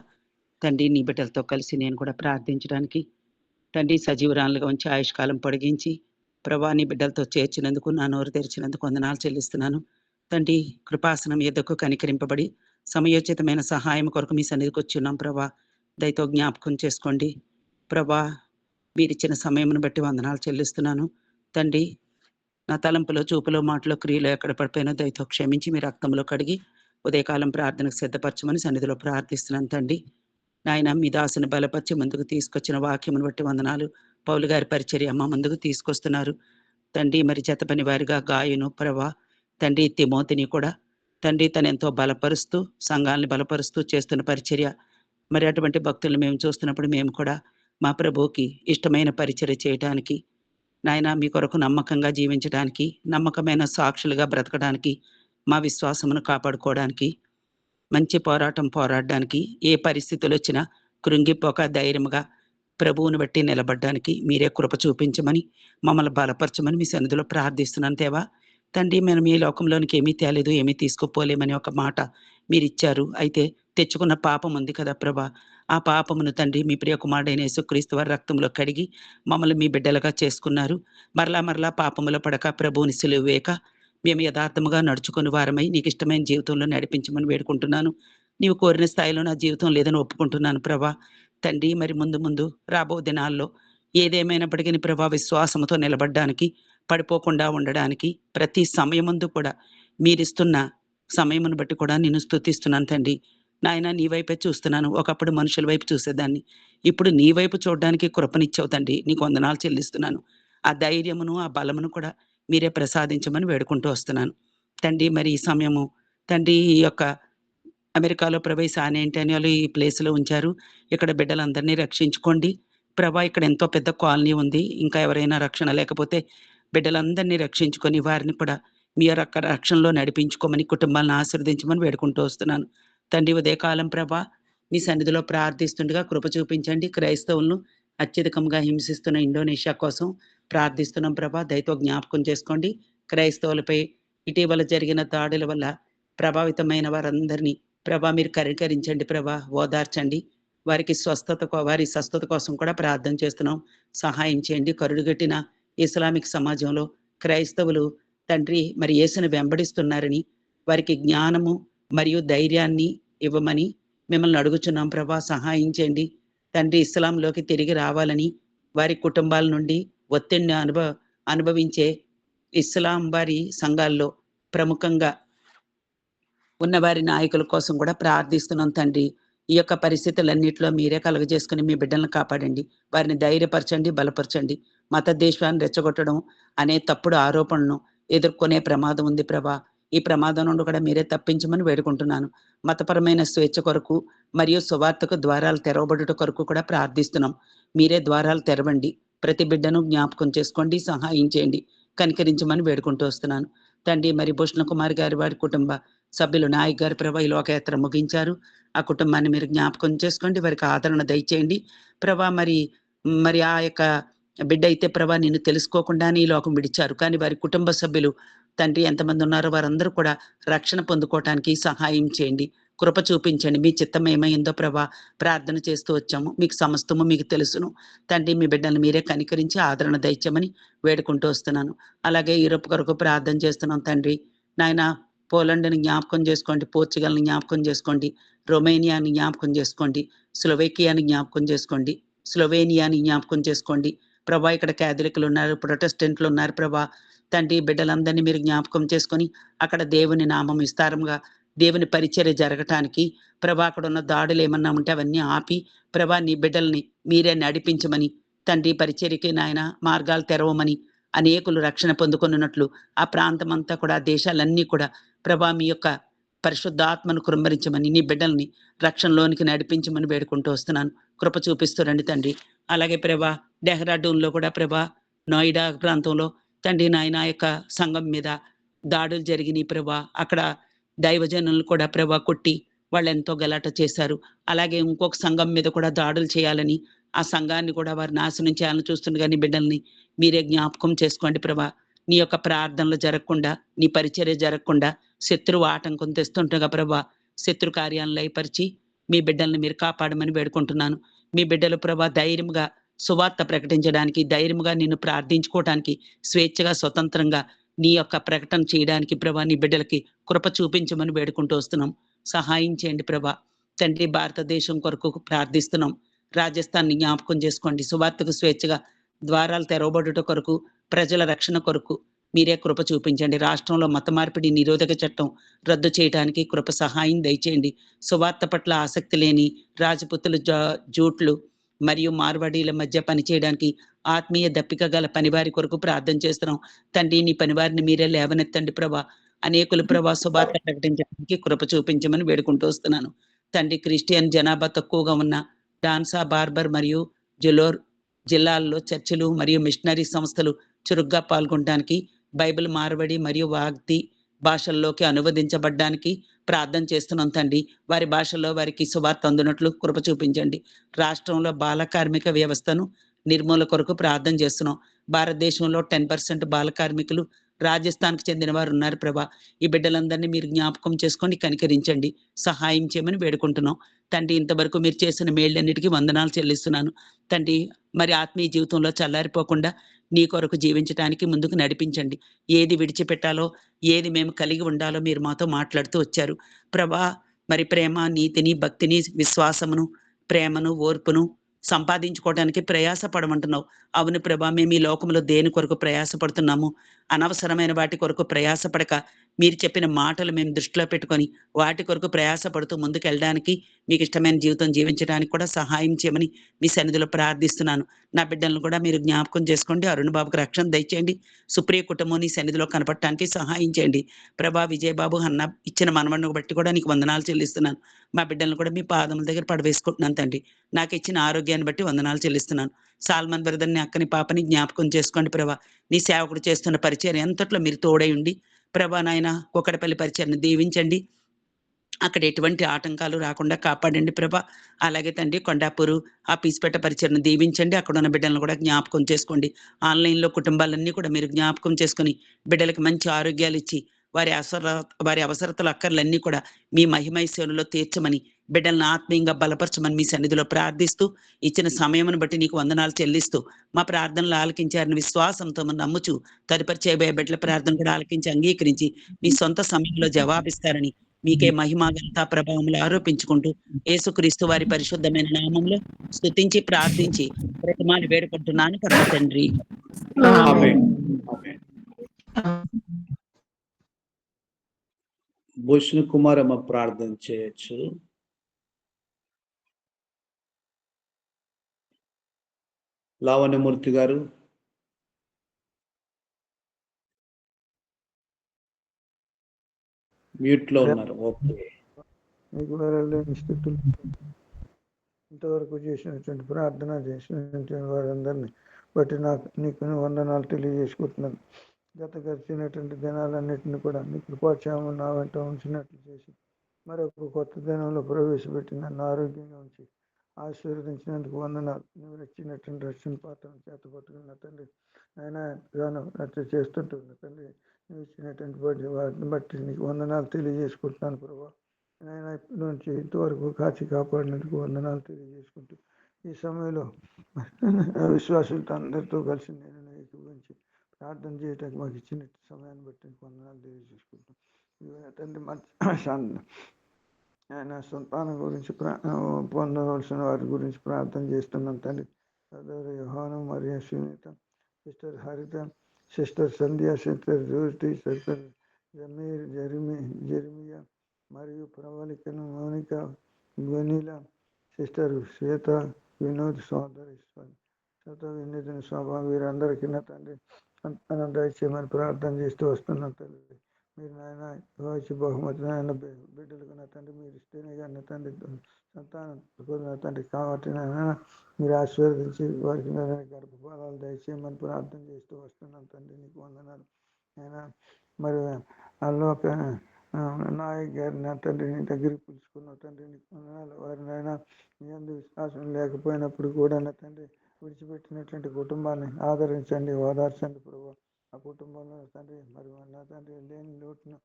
తండ్రి, నీ బిడ్డలతో కలిసి నేను కూడా ప్రార్థించడానికి తండ్రి సజీవరాలుగా ఉంచి ఆయుష్కాలం పొడిగించి ప్రభా నీ బిడ్డలతో చేర్చినందుకు, నా నోరు తెరిచినందుకు వందనాలు చెల్లిస్తున్నాను తండ్రి. కృపాసనం ఎద్దకు కనికరింపబడి సమయోచితమైన సహాయం కొరకు మీ సన్నిధికి వచ్చి ఉన్నాం ప్రభా. దయతో జ్ఞాపకం చేసుకోండి ప్రభా. మీరిచ్చిన సమయమును బట్టి వందనాలు చెల్లిస్తున్నాను తండ్రి. నా తలంపులో, చూపులో, మాటలో, క్రియలో ఎక్కడ పడిపోయినా దయతో క్షమించి మీ రక్తంలో కడిగి ఉదయకాలం ప్రార్థనకు సిద్ధపరచమని సన్నిధిలో ప్రార్థిస్తున్నాను తండ్రి. నాయన మీ దాసుని బలపరిచి ముందుకు తీసుకొచ్చిన వాక్యమును బట్టి వందనాలు. పౌలు గారి పరిచర్య అమ్మ ముందుకు తీసుకొస్తున్నారు తండ్రి. మరి జతపని వారిగా గాయను ప్రభా తండ్రి, తిమోతిని కూడా తండ్రి తను ఎంతో బలపరుస్తూ సంఘాలను బలపరుస్తూ చేస్తున్న పరిచర్య. మరి అటువంటి భక్తులను మేము చూస్తున్నప్పుడు మేము కూడా మా ప్రభువుకి ఇష్టమైన పరిచర్య చేయడానికి నాయన, మీ కొరకు నమ్మకంగా జీవించడానికి, నమ్మకమైన సాక్షులుగా బ్రతకడానికి, మా విశ్వాసమును కాపాడుకోవడానికి, మంచి పోరాటం పోరాడడానికి, ఏ పరిస్థితులు వచ్చినా కృంగిపోక ధైర్యముగా ప్రభువుని బట్టి నిలబడడానికి మీరే కృప చూపించమని, మమ్మల్ని బలపరచమని మీ సన్నిధిలో ప్రార్థిస్తున్నాను దేవా తండ్రి. మనం ఈ లోకంలోనికి ఏమీ తేలేదు, ఏమీ తీసుకుపోలేమని ఒక మాట మీరు ఇచ్చారు. అయితే తెచ్చుకున్న పాపం ఉంది కదా ప్రభా, ఆ పాపమును తండ్రి మీ ప్రియ కుమారుడైన యేసుక్రీస్తు వారి రక్తంలో కడిగి మమ్మల్ని మీ బిడ్డలుగా చేసుకున్నారు. మరలా పాపములో పడక ప్రభువుని సిలువ వేయక మేము యథార్థముగా నడుచుకుని వారమై నీకు ఇష్టమైన జీవితంలో నడిపించమని వేడుకుంటున్నాను. నీవు కోరిన స్థాయిలో నా జీవితం లేదని ఒప్పుకుంటున్నాను ప్రభా తండ్రి. మరి ముందు రాబో దినాల్లో ఏదేమైనప్పటికీ ప్రభా విశ్వాసముతో నిలబడడానికి, పడిపోకుండా ఉండడానికి ప్రతి సమయముందు కూడా మీరిస్తున్న సమయమును బట్టి కూడా నేను స్తుతిస్తున్నాను తండ్రి. నాయన నీ వైపే చూస్తున్నాను. ఒకప్పుడు మనుషుల వైపు చూసేదాన్ని, ఇప్పుడు నీ వైపు చూడడానికి కృపనిచ్చావు తండ్రి. నీకు వందనాలు చెల్లిస్తున్నాను. ఆ ధైర్యమును, ఆ బలమును కూడా మీరే ప్రసాదించమని వేడుకుంటూ వస్తున్నాను తండ్రి. మరి ఈ సమయము తండ్రి ఈ యొక్క అమెరికాలో ప్రభా సాన్ ఏంటోనియోలో ఈ ప్లేస్లో ఉంచారు. ఇక్కడ బిడ్డలందరినీ రక్షించుకోండి ప్రభా. ఇక్కడ ఎంతో పెద్ద కాలనీ ఉంది. ఇంకా ఎవరైనా రక్షణ లేకపోతే బిడ్డలందరినీ రక్షించుకొని వారిని కూడా మీ యొక్క రక్షణలో నడిపించుకోమని, కుటుంబాలను ఆశీర్వదించమని వేడుకుంటూ వస్తున్నాను తండ్రి. ఉదయకాలం ప్రభా మీ సన్నిధిలో ప్రార్థిస్తుండగా కృప చూపించండి. క్రైస్తవులను అత్యధికంగా హింసిస్తున్న ఇండోనేషియా కోసం ప్రార్థిస్తున్నాం ప్రభా. దయతో జ్ఞాపకం చేసుకోండి. క్రైస్తవులపై ఇటీవల జరిగిన దాడుల వల్ల ప్రభావితమైన వారందరినీ ప్రభా మీరు కరికరించండి ప్రభా, ఓదార్చండి. వారి స్వస్థత కోసం కూడా ప్రార్థన చేస్తున్నాం. సహాయం చేయండి. కరుడుగట్టిన ఇస్లామిక్ సమాజంలో క్రైస్తవులు తండ్రి మరి యేసుని వెంబడిస్తున్నారని వారికి జ్ఞానము మరియు ధైర్యాన్ని ఇవ్వమని మిమ్మల్ని అడుగుచున్నాం ప్రభా. సహాయం చేయండి తండ్రి. ఇస్లాంలోకి తిరిగి రావాలని వారి కుటుంబాల నుండి ఒత్తిడిని అనుభవించే ఇస్లాం వారి సంఘాల్లో ప్రముఖంగా ఉన్న వారి నాయకుల కోసం కూడా ప్రార్థిస్తున్నాం తండ్రి. ఈ యొక్క పరిస్థితులన్నింటిలో మీరే కలుగజేసుకుని మీ బిడ్డలను కాపాడండి. వారిని ధైర్యపరచండి, బలపరచండి. మత దేశాన్ని రెచ్చగొట్టడం అనే తప్పుడు ఆరోపణను ఎదుర్కొనే ప్రమాదం ఉంది ప్రభా. ఈ ప్రమాదం నుండి కూడా మీరే తప్పించమని వేడుకుంటున్నాను. మతపరమైన స్వేచ్ఛ కొరకు మరియు సువార్తకు ద్వారాలు తెరవబడుట కొరకు కూడా ప్రార్థిస్తున్నాం. మీరే ద్వారాలు తెరవండి. ప్రతి బిడ్డను జ్ఞాపకం చేసుకోండి, సహాయం చేయండి, కనికరించమని వేడుకుంటూ వస్తున్నాను తండ్రి. మరి భూషణ కుమార్ గారి వారి కుటుంబ సభ్యులు నాయక్ గారి ప్రభా ఈ లోకయాత్ర ముగించారు. ఆ కుటుంబాన్ని మీరు జ్ఞాపకం చేసుకోండి, వారికి ఆదరణ దయచేయండి ప్రభా. మరి ఆ యొక్క బిడ్డ అయితే ప్రభా నిన్ను తెలుసుకోకుండానే ఈ లోకం విడిచారు. కానీ వారి కుటుంబ సభ్యులు తండ్రి ఎంతమంది ఉన్నారో వారందరూ కూడా రక్షణ పొందుకోవటానికి సహాయం చేయండి, కృప చూపించండి. మీ చిత్తం ఏమైందో ప్రభా ప్రార్థన చేస్తూ వచ్చాము. మీకు సమస్తము మీకు తెలుసును తండ్రి. మీ బిడ్డలను మీరే కనికరించి ఆదరణ దయచమని వేడుకుంటూ వస్తున్నాను. అలాగే యూరోప్ కొరకు ప్రార్థన చేస్తున్నాం తండ్రి. నాయన పోలాండ్ని జ్ఞాపకం చేసుకోండి, పోర్చుగల్ని జ్ఞాపకం చేసుకోండి, రొమేనియాని జ్ఞాపకం చేసుకోండి, స్లోవేకియాని జ్ఞాపకం చేసుకోండి, స్లోవేనియాని జ్ఞాపకం చేసుకోండి. ప్రభా ఇక్కడ క్యాథలిక్లు ఉన్నారు, ప్రొటెస్టెంట్లు ఉన్నారు ప్రభా. తండ్రి బిడ్డలందరినీ మీరు జ్ఞాపకం చేసుకొని అక్కడ దేవుని నామం విస్తారంగా దేవుని పరిచర్య జరగటానికి ప్రభా అక్కడ ఉన్న దాడులు ఏమన్నా ఉంటే అవన్నీ ఆపి ప్రభా నీ బిడ్డల్ని మీరే నడిపించమని తండ్రి పరిచర్యకి నాయన మార్గాలు తెరవమని అనేకులు రక్షణ పొందుకొనున్నట్లు ఆ ప్రాంతం అంతా కూడా ఆ దేశాలన్నీ కూడా ప్రభా మీ యొక్క పరిశుద్ధాత్మను కృంభరించమని నీ బిడ్డల్ని రక్షణలోనికి నడిపించమని వేడుకుంటూ వస్తున్నాను. కృప చూపిస్తురండి తండ్రి. అలాగే ప్రభా డెహ్రాడూన్లో కూడా ప్రభా నోయిడా ప్రాంతంలో తండ్రి నాయన యొక్క సంఘం మీద దాడులు జరిగినాయి ప్రభా. అక్కడ దైవజనులను కూడా ప్రభా కొట్టి వాళ్ళు ఎంతో గలాట చేశారు. అలాగే ఇంకొక సంఘం మీద కూడా దాడులు చేయాలని ఆ సంఘాన్ని కూడా వారు నాశనం చేయాలని చూస్తుండగా నీ బిడ్డల్ని మీరే జ్ఞాపకం చేసుకోండి ప్రభా. నీ యొక్క ప్రార్థనలు జరగకుండా నీ పరిచర్య జరగకుండా శత్రువు ఆటంకం తెస్తుండగా ప్రభా శత్రు కార్యాలను లయపరిచి మీ బిడ్డల్ని మీరు కాపాడమని వేడుకుంటున్నాను. మీ బిడ్డలు ప్రభా ధైర్యంగా సువార్త ప్రకటించడానికి, ధైర్యంగా నిన్ను ప్రార్థించుకోవడానికి, స్వేచ్ఛగా స్వతంత్రంగా నీ యొక్క ప్రకటన చేయడానికి ప్రభా నీ బిడ్డలకి కృప చూపించమని వేడుకుంటూ వస్తున్నాం. సహాయం చేయండి ప్రభా. తండ్రి భారతదేశం కొరకు ప్రార్థిస్తున్నాం. రాజస్థాన్ని జ్ఞాపకం చేసుకోండి. సువార్తకు స్వేచ్ఛగా ద్వారాలు తెరవబడుట కొరకు, ప్రజల రక్షణ కొరకు మీరే కృప చూపించండి. రాష్ట్రంలో మత మార్పిడి నిరోధక చట్టం రద్దు చేయడానికి కృప సహాయం దయచేయండి. సువార్త పట్ల ఆసక్తి లేని రాజపుత్రులు జూట్లు మరియు మార్వాడీల మధ్య పనిచేయడానికి ఆత్మీయ దప్పిక గల పనివారి కొరకు ప్రార్థన చేస్తున్నాం. తండ్రి నీ పనివారిని మీరే లేవనెత్తండి ప్రభా. అనేకులు ప్రభా సువార్త ప్రకటించడానికి కృప చూపించమని వేడుకుంటూ వస్తున్నాను. తండ్రి క్రిస్టియన్ జనాభా తక్కువగా ఉన్న డాన్సా, బార్బర్ మరియు జులోర్ జిల్లాల్లో చర్చిలు మరియు మిషనరీ సంస్థలు చురుగ్గా పాల్గొనడానికి, బైబిల్ మార్వడి మరియు వాగ్ది భాషల్లోకి అనువదించబడ్డానికి ప్రార్థన చేస్తున్నాం తండ్రి. వారి భాషల్లో వారికి సువార్త అందునట్లు కృప చూపించండి. రాష్ట్రంలో బాల కార్మిక వ్యవస్థను నిర్మూల కొరకు ప్రార్థన చేస్తున్నాం. భారతదేశంలో 10% బాల కార్మికులు రాజస్థాన్కి చెందిన వారు ఉన్నారు ప్రభా. ఈ బిడ్డలందరినీ మీరు జ్ఞాపకం చేసుకొని కనికరించండి, సహాయం చేయమని వేడుకుంటున్నాం తండ్రి. ఇంతవరకు మీరు చేసిన మేళ్ళన్నిటికీ వందనాలు చెల్లిస్తున్నాను తండ్రి. మరి ఆత్మీయ జీవితంలో చల్లారిపోకుండా నీ కొరకు జీవించడానికి ముందుకు నడిపించండి. ఏది విడిచిపెట్టాలో, ఏది మేము కలిగి ఉండాలో మీరు మాతో మాట్లాడుతూ వచ్చారు ప్రభా. మరి ప్రేమ, నీతిని, భక్తిని, విశ్వాసమును, ప్రేమను, ఓర్పును సంపాదించుకోవడానికి ప్రయాసపడమంటున్నావు. అవును ప్రభా, మేము ఈ లోకంలో దేని కొరకు ప్రయాసపడుతున్నాము? అనవసరమైన వాటి కొరకు ప్రయాసపడక మీరు చెప్పిన మాటలు మేము దృష్టిలో పెట్టుకొని వాటి కొరకు ప్రయాసపడుతూ ముందుకు వెళ్ళడానికి, మీకు ఇష్టమైన జీవితం జీవించడానికి కూడా సహాయం చేయమని మీ సన్నిధిలో ప్రార్థిస్తున్నాను. నా బిడ్డలను కూడా మీరు జ్ఞాపకం చేసుకోండి. అరుణ్ బాబుకు రక్షణ దయచేయండి. సుప్రియ కుటుంబం నీ సన్నిధిలో కనపడటానికి సహాయం చేయండి ప్రభా. విజయబాబు అన్న ఇచ్చిన మనవడిని బట్టి కూడా నీకు వందనాలు చెల్లిస్తున్నాను. మా బిడ్డలను కూడా మీ పాదముల దగ్గర పడవేసుకుంటున్నాను తండ్రి. నాకు ఇచ్చిన ఆరోగ్యాన్ని బట్టి వందనాలు చెల్లిస్తున్నాను. సాల్మన్ బ్రదర్ని, అక్కని, పాపని జ్ఞాపకం చేసుకోండి ప్రభా. నీ సేవకుడు చేస్తున్న పరిచయం ఎంతట్లో మీరు తోడై ఉండి ప్రభా నాయన కుక్కడపల్లి పరిచయాన్ని దీవించండి. అక్కడ ఎటువంటి ఆటంకాలు రాకుండా కాపాడండి ప్రభా. అలాగే తండ్రి కొండాపూరు ఆ పీసిపేట పరిచయను దీవించండి. అక్కడ ఉన్న బిడ్డలను కూడా జ్ఞాపకం చేసుకోండి. ఆన్లైన్లో కుటుంబాలన్నీ కూడా మీరు జ్ఞాపకం చేసుకొని బిడ్డలకు మంచి ఆరోగ్యాలు ఇచ్చి వారి అవసరతలు అక్కర్లన్నీ కూడా మీ మహిమై సేవలో తీర్చమని, బిడ్డలను ఆత్మీయంగా బలపరచమని మీ సన్నిధిలో ప్రార్థిస్తూ, ఇచ్చిన సమయమును బట్టి నీకు వందనాలు చెల్లిస్తూ, మా ప్రార్థనలు ఆలకించారని విశ్వాసంతో నమ్ముచు తదుపరి చేయబోయే బిడ్డల ప్రార్థన కూడా ఆలకించి అంగీకరించి మీ సొంత సమయంలో జవాబిస్తారని మీకే మహిమ, ఘనత, ప్రభావములు ఆరోపించుకుంటూ యేసుక్రీస్తు వారి పరిశుద్ధమైన నామంలో స్తుతించి ప్రార్థించి ప్రతిమాలు వేడుకుంటున్నాను పరమ తండ్రి. ఆమేన్. ఆమేన్. భూషణ్ కుమార్ అమ్మ ప్రార్థన చేయొచ్చు. లావణ్యమూర్తి గారు. మ్యూట్ లో ఉన్నారు. ఓకే. మీకు వేరే స్థితులు ఇంతవరకు చేసినటువంటి ప్రార్థన చేసినటువంటి వారందరినీ బట్టి నీకు వందనాలు తెలియజేసుకుంటున్నాను. గడిచినటువంటి దినాలన్నింటినీ కూడా నీ కృపాక్షేమం నా వెంట ఉంచినట్లు చేసి మరొక కొత్త దినంలో ప్రవేశపెట్టి నన్ను ఆరోగ్యంగా ఉంచి ఆశీర్వదించినందుకు వందనాలు. నువ్వు ఇచ్చినటువంటి రక్షణ పాత్రను చేత పట్టుకున్న తండ్రి ఆయన గాను రచ్చ చేస్తుంటుంది తండ్రి. నువ్వు ఇచ్చినటువంటి వాటిని బట్టి నీకు వందనాలు తెలియజేసుకుంటున్నాను ప్రభావ. ఆయన ఇప్పటి నుంచి ఇంతవరకు కాచి కాపాడినందుకు వందనాలు తెలియజేసుకుంటూ ఈ సమయంలో విశ్వాసులతో అందరితో కలిసి నేను గురించి ప్రార్థన చేయడానికి మాకు ఇచ్చిన సమయాన్ని బట్టి వందనాలు తెలియజేసుకుంటాం తండ్రి. ఆయన సంతానం గురించి పొందవలసిన వారి గురించి ప్రార్థన చేస్తున్నాం తండ్రి. సోదరు యోహాను మరియు సునీత, సిస్టర్ హరిత, సిస్టర్ సంధ్య, సిస్టర్ జ్యోతి, సిస్టర్ జమీర్, జెర్మియా మరియు ప్రవళికను, మౌనిక, వెనీల, సిస్టర్ శ్వేత, వినోద్, సోదరి వినోద్ శోభ, వీరందరికీ నా తండ్రి సంతానం దయచేయమని ప్రార్థన చేస్తూ వస్తున్నాం తండ్రి. మీరు నాయన వచ్చి బహుమతి నాయన బిడ్డలకు నా తండ్రి మీరు ఇస్తేనే కానీ నా తండ్రి సంతానం నా తండ్రి కాబట్టి నాయన మీరు ఆశీర్వదించి వారికి గర్భఫలాలు దయచేయమని ప్రార్థన చేస్తూ వస్తున్నాం తండ్రి. నీకు వందనాలు అయినా మరి అల్లోక నాయక్ గారి నా తండ్రి నీ దగ్గరికి పిలుచుకున్న తండ్రి నీకు వందనాలు. వారిని అయినా మీ అందు విశ్వాసం లేకపోయినప్పుడు కూడా నా తండ్రి విడిచిపెట్టినటువంటి కుటుంబాన్ని ఆదరించండి, ఓదార్చండి ప్రభు. ఆ కుటుంబంలో తండ్రి మరి నా తండ్రి లేని లోటును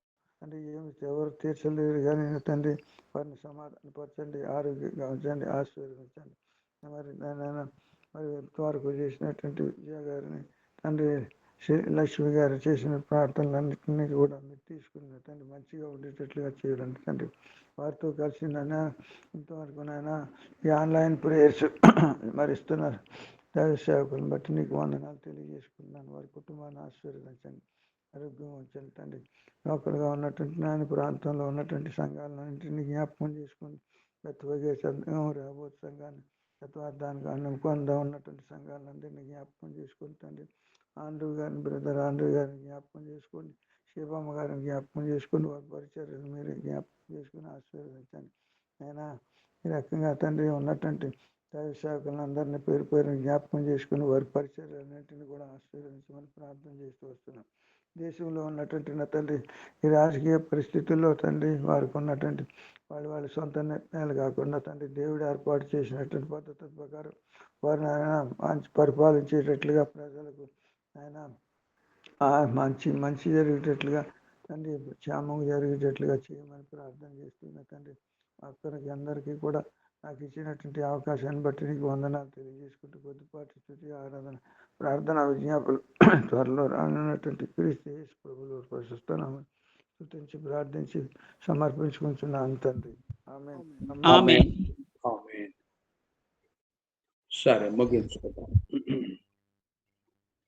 అంటే ఏమి ఎవరు తీర్చలేరు కానీ నా తండ్రి వారిని సమాధానపరచండి, ఆరోగ్యంగా ఉంచండి, ఆశీర్వదించండి. మరి నాయన మరి వరకు చేసినటువంటి విజయ గారిని తండ్రి లక్ష్మి గారు చేసిన ప్రార్థనలన్నింటినీ కూడా మీరు తీసుకున్న తండ్రి మంచిగా ఉండేటట్లుగా చేయడానికి తండ్రి వారితో కలిసి నాయన ఇంతవరకు నాయన ఈ ఆన్లైన్ ప్రేయర్స్ మరి ఇస్తున్నారు దైవ సేవకులను బట్టి నీకు వందనాలు తెలియజేసుకుంటున్నాను. వారి కుటుంబాన్ని ఆశీర్వదించండి, ఆరోగ్యం ఉంచండి తండ్రి. లోకల్గా ఉన్నటువంటి నాయన ప్రాంతంలో ఉన్నటువంటి సంఘాలన్నింటినీ జ్ఞాపకం చేసుకుని బెత్తవగే రాబోతు సంఘాన్ని తత్వార్థానికి అనుకుందా ఉన్నటువంటి సంఘాలందరినీ జ్ఞాపకం చేసుకుని తండ్రి. ఆండ్రూ గారిని బ్రదర్ ఆండ్రూ గారిని జ్ఞాపకం చేసుకోండి, శివమ్మ గారిని జ్ఞాపకం చేసుకుని వారి పరిచర్యలు మీరు జ్ఞాపకం చేసుకుని ఆశీర్వదించండి. అయినా ఈ రకంగా తండ్రి ఉన్నటువంటి దైవ సేవకులందరినీ పేరు పేరుని జ్ఞాపకం చేసుకుని వారి పరిచర్యలన్నింటినీ కూడా ఆశీర్వదించమని ప్రార్థన చేస్తూ వస్తున్నాం. దేశంలో ఉన్నటువంటి నా తండ్రి ఈ రాజకీయ పరిస్థితుల్లో తండ్రి వారికి ఉన్నటువంటి వాళ్ళ సొంత నిర్ణయాలు కాకుండా తండ్రి దేవుడు ఏర్పాటు చేసినటువంటి పద్ధతి ప్రకారం వారిని ఆయన మంచి పరిపాలించేటట్లుగా ప్రజలకు ఆయన మంచి జరిగేటట్లుగా తండ్రి క్షేమం జరిగేటట్లుగా చేయమని ప్రార్థన చేస్తున్నా తండ్రి. అక్కడికి అందరికీ కూడా నాకు ఇచ్చినటువంటి అవకాశాన్ని బట్టి నీకు వందనాలు తెలియజేసుకుంటూ కొద్దిపాటి స్థుతి ఆరాధన ప్రార్థన విజ్ఞాపనలు త్వరలో రానున్నటువంటి క్రీస్తు యేసు ప్రభువుల ప్రశస్తనామం స్తుతించి ప్రార్థించి సమర్పించుకుంటున్నాను తండ్రి. ఆమేన్. ఆమేన్. ఆమేన్. సరే ముగించుకుందాం.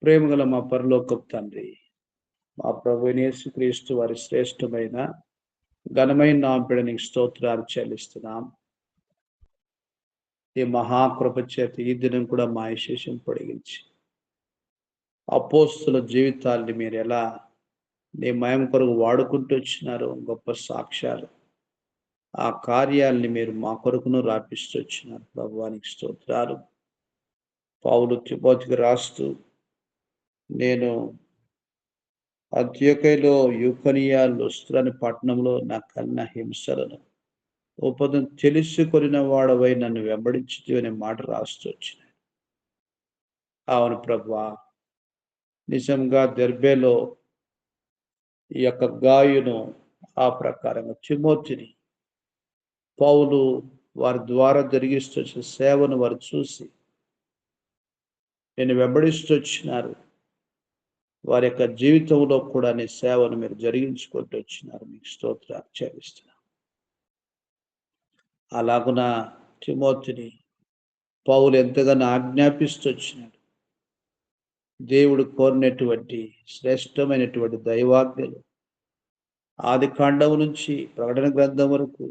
ప్రేమగల మా పరలోకపు తండ్రి, మా ప్రభువైన యేసుక్రీస్తు వారి శ్రేష్టమైన ఘనమైన నామమున నీకు స్తోత్రాలు చెల్లిస్తున్నాం. ఈ మహాకృప చేత ఈ దినం కూడా మా విశేషం పొడిగించి అపోస్తుల జీవితాల్ని మీరు ఎలా నీ మహిమ కొరకు వాడుకుంటూ వచ్చినారో గొప్ప సాక్ష్యాలు, ఆ కార్యాలని మీరు మా కొరకును రాపిస్తూ వచ్చినారు. ప్రభువానికి స్తోత్రాలు. పౌలు తిమోతికి రాస్తూ నేను అంత్యోక్యలో యూకనియ లుస్త్రని పట్టణంలో నా కన్న హింసలను ఉపదం తెలుసుకొనిన వాడవై నన్ను వెంబడించుతూ అనే మాట రాస్తూ వచ్చిన. అవును ప్రభువా, నిజంగా దెర్బేలో ఈ యొక్క గాయును ఆ ప్రకారంగా తిమోతిని పౌలు వారి ద్వారా జరిగిస్తూ వచ్చిన సేవను వారు చూసి నేను వెంబడిస్తూ వచ్చినారు. వారి యొక్క జీవితంలో కూడా నీ సేవను మీరు జరిగించుకుంటూ వచ్చినారు. మీకు స్తోత్రాలు చెల్లిస్తున్నాను. అలాగున తిమోతిని పౌలు ఎంతగానో ఆజ్ఞాపిస్తూ వచ్చినాడు. దేవుడు కోరినటువంటి శ్రేష్టమైనటువంటి దైవాజ్ఞలు ఆది కాండం నుంచి ప్రకటన గ్రంథం వరకు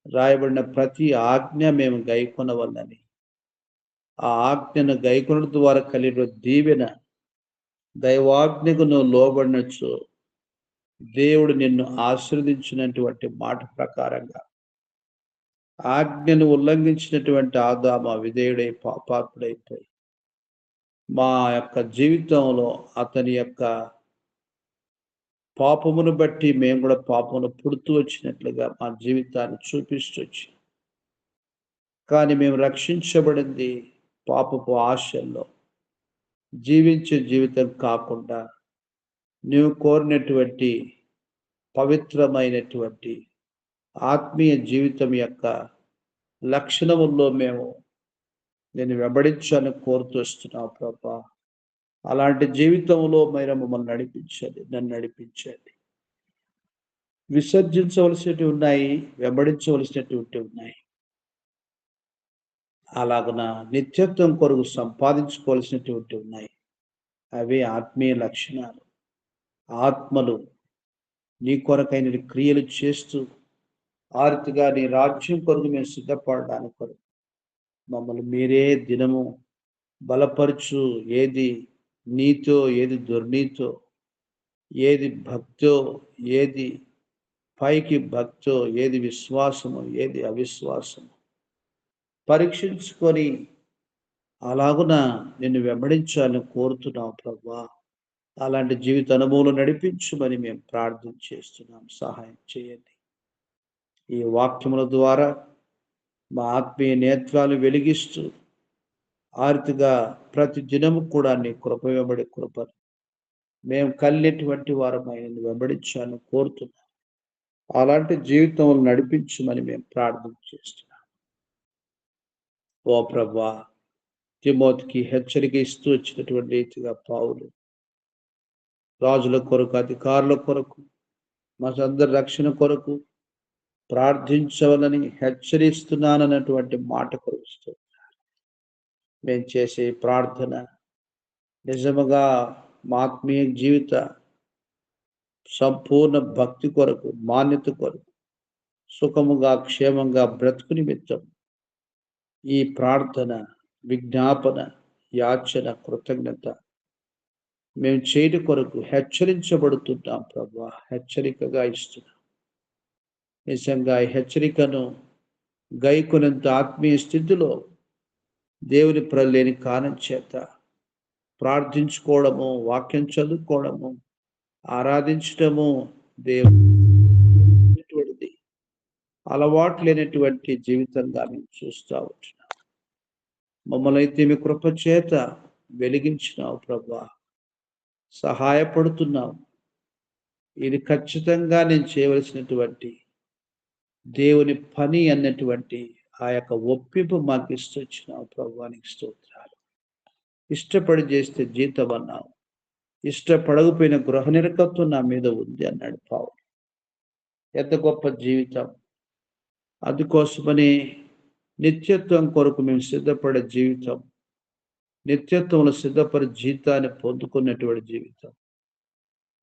రాయబడిన ప్రతి ఆజ్ఞ మేము గైకొనవల్లని, ఆ ఆజ్ఞను గైకొనడం ద్వారా కలిగిన దీవెన దైవాజ్ఞకు నువ్వు లోబడినచ్చు దేవుడు నిన్ను ఆశీర్వదించినటువంటి మాట ప్రకారంగా ఆజ్ఞను ఉల్లంఘించినటువంటి ఆదాము విధేయుడై పాపాత్ముడైపోయి మా యొక్క జీవితంలో అతని యొక్క పాపమును బట్టి మేము కూడా పాపమును పుడుతూ వచ్చినట్లుగా మా జీవితాన్ని చూపిస్తూ వచ్చి, కానీ మేము రక్షించబడింది పాపపు ఆశల్లో జీవించే జీవితం కాకుండా నీవు కోరినటువంటి పవిత్రమైనటువంటి ఆత్మీయ జీవితం యొక్క లక్షణముల్లో మేము నేను వెంబడించాలని కోరుతూ వస్తున్నావు ప్రభా. అలాంటి జీవితంలో మీరు మమ్మల్ని నడిపించండి, నన్ను నడిపించండి. విసర్జించవలసినవి ఉన్నాయి, వెంబడించవలసినటువంటి ఉన్నాయి. అలాగున నిత్యత్వం కొరకు సంపాదించుకోవాల్సినటువంటి ఉన్నాయి. అవి ఆత్మీయ లక్షణాలు. ఆత్మలు నీ కొరకైన క్రియలు చేస్తూ ఆర్తిగా నీ రాజ్యం కొరకు మేము సిద్ధపడడానికి కొరకు మమ్మల్ని మీరే దినము బలపరచు. ఏది నీతో, ఏది దుర్నీతో, ఏది భక్తో, ఏది పైకి భక్తో, ఏది విశ్వాసము, ఏది అవిశ్వాసము పరీక్షించుకొని అలాగున నిన్ను వెంబడించాలని కోరుతున్నాం ప్రభువా. అలాంటి జీవిత అనుభవంలో నడిపించమని మేము ప్రార్థన చేస్తున్నాం. సహాయం చేయండి. ఈ వాక్యముల ద్వారా మా ఆత్మీయ నేత్రాలు వెలిగిస్తూ ఆర్తిగా ప్రతి దినము కూడా నీ కృప వెంబడి కృపను మేము కలిగినటువంటి వారమై వెంబడించాలని కోరుతున్నాం. అలాంటి జీవితంలో నడిపించమని మేము ప్రార్థన చేస్తున్నాం. ఓ ప్రభువా, తిమోతికి హెచ్చరిక ఇస్తూ వచ్చినటువంటి రీతిగా పౌలు రాజుల కొరకు, అధికారుల కొరకు, మా అందరి రక్షణ కొరకు ప్రార్థించవాలని హెచ్చరిస్తున్నానన్నటువంటి మాట కొరకు మేము చేసే ప్రార్థన నిజముగా మా ఆత్మీయ జీవిత సంపూర్ణ భక్తి కొరకు, మాన్యత కొరకు, సుఖముగా క్షేమంగా బ్రతుకు నిమిత్తం ఈ ప్రార్థన, విజ్ఞాపన, యాచన, కృతజ్ఞత మేము చేయటి కొరకు హెచ్చరించబడుతున్నాం ప్రభువా. హెచ్చరికగా ఇస్తున్నాం. నిజంగా ఈ హెచ్చరికను గైకొనంత ఆత్మీయ స్థితిలో దేవుని ప్రలేని కారణం చేత ప్రార్థించుకోవడము, వాక్యం చదువుకోవడము, ఆరాధించడము దేవుడిది అలవాటు లేనటువంటి జీవితంగా మేము చూస్తూ ఉంటున్నాం. మమ్మల్ని అయితే మీ కృప చేత వెలిగించినావు ప్రభువా. సహాయపడుతున్నావు. ఇది ఖచ్చితంగా నేను చేయవలసినటువంటి దేవుని పని అన్నటువంటి ఆ యొక్క ఒప్పింపు మాకు ఇష్టొచ్చినావు ప్రభువానికి స్తోత్రాలు. ఇష్టపడి చేస్తే జీతం అన్నావు. ఇష్టపడకపోయిన గృహ నిరకత్వం నా మీద ఉంది అన్నాడు పౌలు. ఎంత గొప్ప జీవితం! అందుకోసమని నిత్యత్వం కొరకు మేము సిద్ధపడే జీవితం, నిత్యత్వంలో సిద్ధపడే జీవితాన్ని పొందుకున్నటువంటి జీవితం,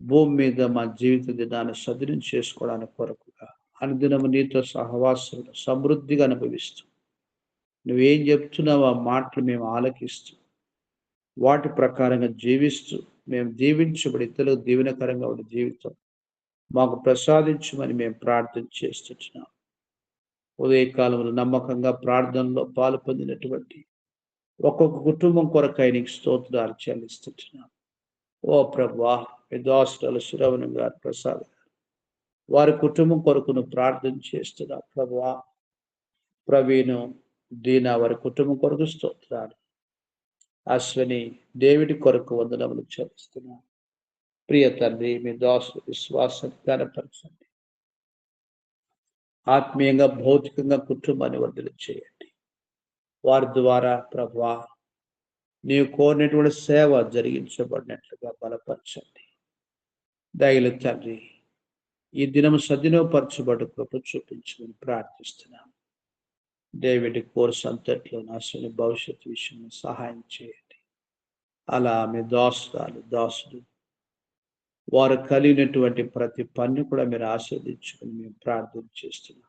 భూమి మీద మా జీవిత దినాన్ని సద్వినియోగం చేసుకోవడానికి కొరకుగా అనుదినము నీతో సహవాసం సమృద్ధిగా అనుభవిస్తూ నువ్వేం చెప్తున్నావు ఆ మాటలు మేము ఆలకిస్తూ వాటి ప్రకారంగా జీవిస్తూ మేము దీవించబడి ఇతరులకు దీవెనకరంగా ఉన్న జీవితం మాకు ప్రసాదించమని మేము ప్రార్థన చేస్తున్నాం. ఉదయకాలంలో నమ్మకంగా ప్రార్థనలో పాలు పొందినటువంటి ఒక్కొక్క కుటుంబం కొరకై నీకు స్తోత్రాలు చెల్లిస్తున్నాం. ఓ ప్రభువా, మీ దాసురాలు శ్రవణం గారు, ప్రసాద్ గారు, వారి కుటుంబం కొరకును ప్రార్థన చేస్తున్నా ప్రభువా. ప్రవీణు, దీనా వారి కుటుంబం కొరకు స్తోత్రాలు. అశ్విని, డేవిడ్ కొరకు వందనములు చెల్లిస్తున్నా. ప్రియ తండ్రి, మీ దాసులు విశ్వాసం కనపరచండి. ఆత్మీయంగా, భౌతికంగా కుటుంబాన్ని వర్ధలు చేయండి. వారి ద్వారా ప్రభువా నీవు కోరినటువంటి సేవ జరిగించబడినట్లుగా బలపరచండి. దయలు తండ్రి, ఈ దినం సద్వినియోగపరచబడి కృప చూపించమని ప్రార్థిస్తున్నాం. డేవిడ్ కోర్స్ అంతట్లో నాశని భవిష్యత్తు విషయంలో సహాయం చేయండి. అలా మీ దాసుడు వారు కలిగినటువంటి ప్రతి పని కూడా మీరు ఆస్వాదించుకుని మేము ప్రార్థన చేస్తున్నాం.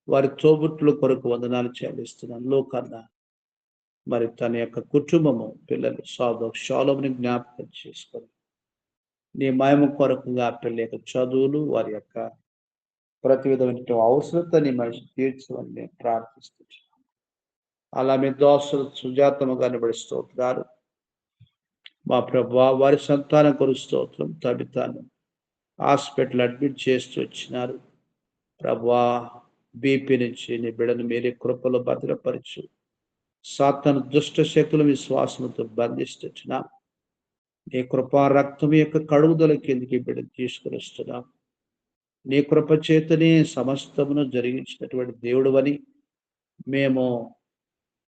వారి తోబుట్టుల కొరకు వందనాలు చెల్లిస్తున్నాం. లోకన్నా మరి తన యొక్క కుటుంబము, పిల్లలు షాలోముని జ్ఞాపకం చేసుకొని నీ మహిమ కొరకుగా పిల్లల యొక్క చదువులు, వారి యొక్క ప్రతి విధమైన అవసరతని మనిషి తీర్చమని మేము ప్రార్థిస్తున్నాం. అలా మీ దోస్తులు సుజాతము కనబడి స్తోత్రాలు. మా ప్రభువా, వారి సంతానం కొరకు స్తోత్రం. తబితాను హాస్పిటల్ అడ్మిట్ చేస్తూ వచ్చినారు ప్రభువా. బీపీ నుంచి నీ బిడ్డను మీరే కృపలో భద్రపరచు. సాతాను దుష్ట శక్తుల విశ్వాసంతో బంధిస్తున్నాం. నీ కృపా రక్తం యొక్క కడుగుదల కిందికి బిడ్డ తీసుకుని వస్తున్నాం. నీ కృప చేతనే సమస్తమును జరిగించినటువంటి దేవుడు అని మేము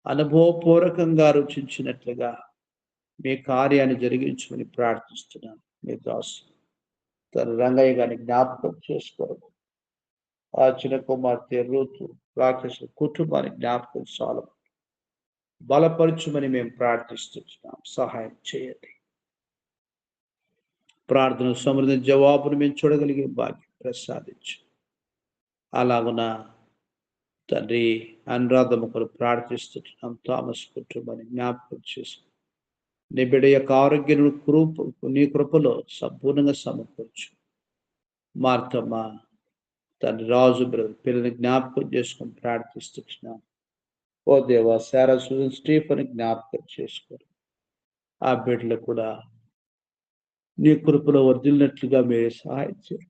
అనుభవపూర్వకంగా రుచించినట్లుగా మీ కార్యాన్ని జరిగించమని ప్రార్థిస్తున్నాం. మీ దాసు తన రంగయ్య గారిని జ్ఞాపకం చేసుకోవడం, ఆ చిన్న కుమార్తె రూతు, రాకేష్ కుటుంబాన్ని జ్ఞాపకం చాలం. బలపరచుమని మేము ప్రార్థిస్తున్నాం. సహాయం చేయండి. ప్రార్థన సమృద్ధి జవాబును మేము చూడగలిగే భాగ్యం ప్రసాదించు. అలాగున తండ్రి అనురాధము కొరకు ప్రార్థిస్తున్నాం. థామస్ కుటుంబాన్ని జ్ఞాపకం చేసుకుని నీ బిడ్డ యొక్క ఆరోగ్యం నీ కృపలో సంపూర్ణంగా సమకూర్చు. మార్తమ్మ తండ్రి రాజు బ్రదర్ పిల్లల్ని జ్ఞాపకం చేసుకొని ప్రార్థిస్తున్నాం. ఓ దేవా శారా సూజన్ స్టీఫెన్ జ్ఞాపకం చేసుకోరు. ఆ బిడ్డలు కూడా నీ కృపలో వర్ధిల్లినట్లుగా మీరే సహాయం చేయండి.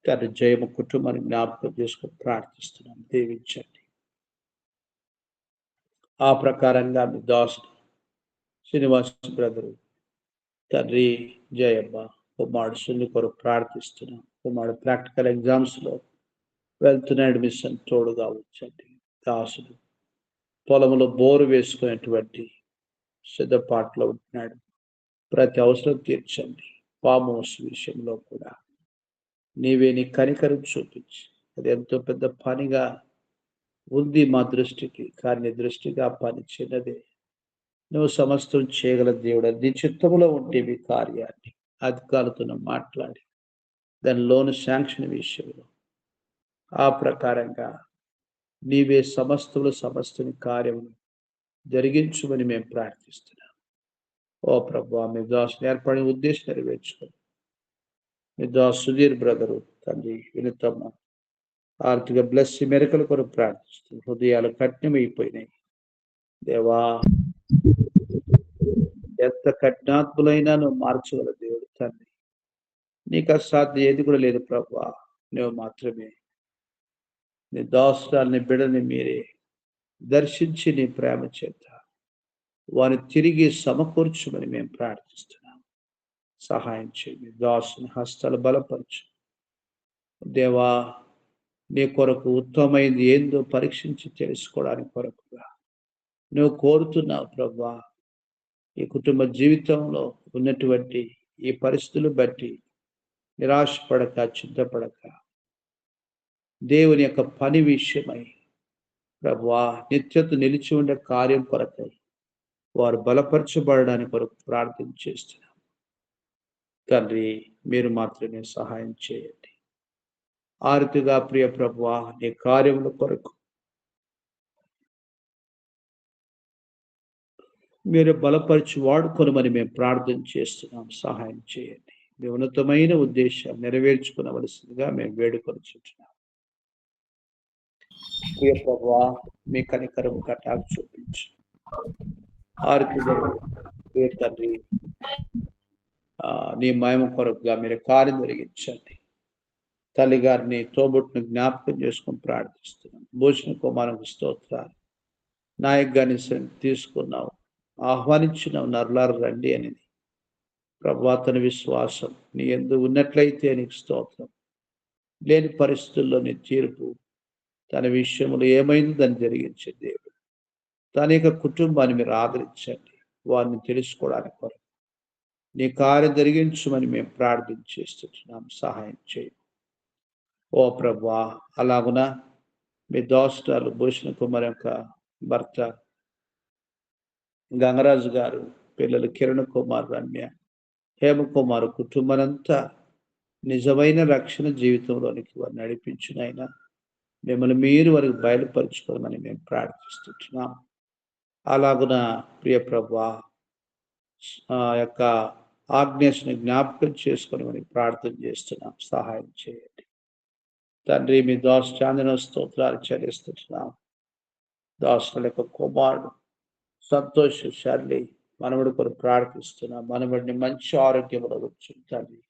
తండ్రి జయము కుటుంబాన్ని జ్ఞాపకం చేసుకొని ప్రార్థిస్తున్నాం. దీవించండి. ఆ ప్రకారంగా మీ దాసుడు శ్రీనివాస్ బ్రదరు తండ్రి జయమ్మ కుమారుడు సున్ని కొరకు ప్రార్థిస్తున్నాం. కుమారుడు ప్రాక్టికల్ ఎగ్జామ్స్లో వెళ్తున్న అడ్మిషన్ తోడుగా ఉంచండి. దాసుడు పొలంలో బోరు వేసుకునేటువంటి సిద్ధపాట్లో ఉంటున్నాడు. ప్రతి అవసరం తీర్చండి. ఫామ్ విషయంలో కూడా నీవే నీ కనికరం చూపించి, అది ఎంతో పెద్ద పనిగా ఉంది మా దృష్టికి, కానీ నీ దృష్టిగా పని చిన్నదే. నువ్వు సమస్తం చేయగల దేవుడు. నీ చిత్తములో ఉంటేవి కార్యాన్ని అధికారులతో మాట్లాడి దాని లోను శాంక్షన్ విషయంలో ఆ ప్రకారంగా నీవే సమస్తని కార్యమును జరిగించుమని మేము ప్రార్థిస్తున్నాం. ఓ ప్రభు మీ దాసుని ఏర్పడిన ఉద్దేశం నెరవేర్చుకొని మీ దాసు సుధీర్ బ్రదరు తండ్రి వినుతమ్మ ఆర్థిక బ్లెస్సి మెరకల కొరకు ప్రార్థిస్తుంది. హృదయాలు కఠినమైపోయినాయి దేవా. ఎంత కఠినాత్ములైనా నువ్వు మార్చగల దేవుడు తండ్రి. నీకు అసాధ్యం ఏది కూడా లేదు ప్రభా. నువ్వు మాత్రమే నీ దాసురాల్ని బిడని మీరే దర్శించి నీ ప్రేమ చేత వారిని తిరిగి సమకూర్చుమని మేము ప్రార్థిస్తున్నాం. సహాయం చేయండి. దాసుని హస్తాలు బలపరచు దేవా. నీ కొరకు ఉత్తమమైంది ఏందో పరీక్షించి తెలుసుకోవడానికి కొరకుగా నువ్వు కోరుతున్నావు ప్రభా. ఈ కుటుంబ జీవితంలో ఉన్నటువంటి ఈ పరిస్థితులు బట్టి నిరాశపడక చింతపడక దేవుని యొక్క పని విషయమై ప్రభువా నిత్యత నిలిచి ఉండే కార్యం కొరకై వారు బలపరచబడడానికి కొరకు ప్రార్థన చేస్తున్నాం. తండ్రి మీరు మాత్రమే సహాయం చేయండి. ఆరుతిగా ప్రియ ప్రభువా నీ కార్యముల కొరకు మీరు బలపరిచి వాడుకొనమని మేము ప్రార్థన చేస్తున్నాం. సహాయం చేయండి. మీ ఉన్నతమైన ఉద్దేశాలు నెరవేర్చుకునవలసిందిగా మేము వేడుకొనుచుంటున్నాం. ప్రియ ప్రభువా మీ కనికరం కటాక్ష చూపించు. ఆరుతిగా ప్రియ తండ్రి నీ మహిమ కొరకుగా మీరు కార్యం జరిగించండి. తల్లి గారిని తోబుట్టును జ్ఞాపకం చేసుకుని ప్రార్థిస్తున్నాం. భూషణ కుమారునికి స్తోత్రాలు. నాయక్ గారిని తీసుకున్నావు, ఆహ్వానించినావు, నరులారు రండి అనేది ప్రభువా తన విశ్వాసం నీ యందు ఉన్నట్లయితే నీకు స్తోత్రం. లేని పరిస్థితుల్లో నీ తీర్పు తన విషయంలో ఏమైంది దాన్ని జరిగించే దేవుడు. తన యొక్క కుటుంబాన్ని మీరు ఆదరించండి. వారిని తెలుసుకోవడానికి కొరకు నీ కార్యం జరిగించమని మేము ప్రార్థన చేస్తున్నాం. సహాయం చేయండి ఓ ప్రభువా. అలాగున మీ దోస్తాలు భూషణ కుమార్ యొక్క భర్త గంగరాజు గారు, పిల్లలు కిరణ్ కుమార్, రమ్య, హేమకుమార్ కుటుంబానంతా నిజమైన రక్షణ జీవితంలోనికి వారు నడిపించినైనా మిమ్మల్ని మీరు వారికి బయలుపరుచుకోమని మేము ప్రార్థిస్తున్నాం. అలాగున ప్రియ ప్రభువా యొక్క ఆజ్ఞని జ్ఞాపకం చేసుకొని మనం ప్రార్థన చేస్తున్నాం. సహాయం చేయండి తండ్రి. మీ దాసు చాందన స్తోత్రాలు చెల్లిస్తున్నాం. దాసుల యొక్క కుమారుడు సంతోష్ షర్లీ మనవడి కొరకు ప్రార్థిస్తున్నాం. మనవడిని మంచి ఆరోగ్యంలో వచ్చి తండ్రి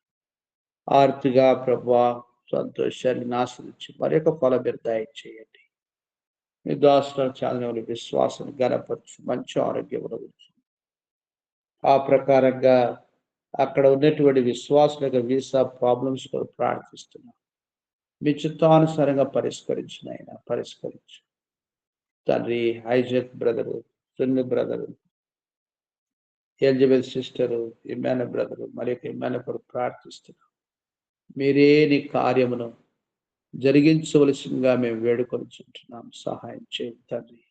ఆర్తిగా ప్రభువా సంతోష్ షర్లీని ఆశ్రయించి మరి యొక్క ఫల మీరు దయచేయండి. మీ దాసుల చాందన విశ్వాసాన్ని గణపరచు, మంచి ఆరోగ్యంలో వచ్చి ఆ ప్రకారంగా అక్కడ ఉన్నటువంటి విశ్వాసుల యొక్క వీసా ప్రాబ్లమ్స్ కొరకు ప్రార్థిస్తున్నాం. మీ చిత్తానుసారంగా పరిష్కరించిన ఆయన పరిష్కరించు తండ్రి. ఐజక్ బ్రదరు, సున్ని బ్రదరు, ఎలిజబెత్ సిస్టరు, ఇమ్మాన బ్రదరు మరి యొక్క ఇమ్మాన కొరకు ప్రార్థిస్తున్నాం. మీరే నీ కార్యమును జరిగించవలసిందిగా మేము వేడుకొనిచుంటున్నాం. సహాయం చేయండి తండ్రి.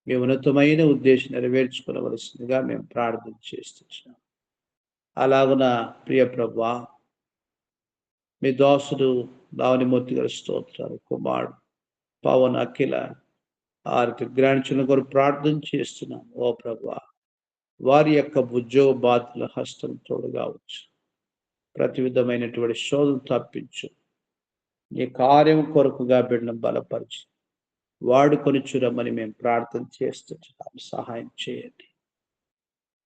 మీ ఉన్నతమైన ఉద్దేశం నెరవేర్చుకోవలసిందిగా మేము ప్రార్థన చేస్తున్నాం. అలాగున ప్రియ ప్రభువా, మీ దాసుడు దావనిమూర్తి గారి స్తోత్రాలు, కుమారుడు పవన్, అఖిల ఆరికి గ్రాండ్చిన కొరకు ప్రార్థన చేస్తున్నాం. ఓ ప్రభువా, వారి యొక్క ఉద్యోగ బాధ్యతల హస్తం తోడుగా వచ్చు. ప్రతి విధమైనటువంటి శోధన తప్పించు. నీ కార్యం కొరకుగా బిడ్డను బలపరిచి వాడుకొని చూడమని మేము ప్రార్థన చేస్తున్నాం. సహాయం చేయండి.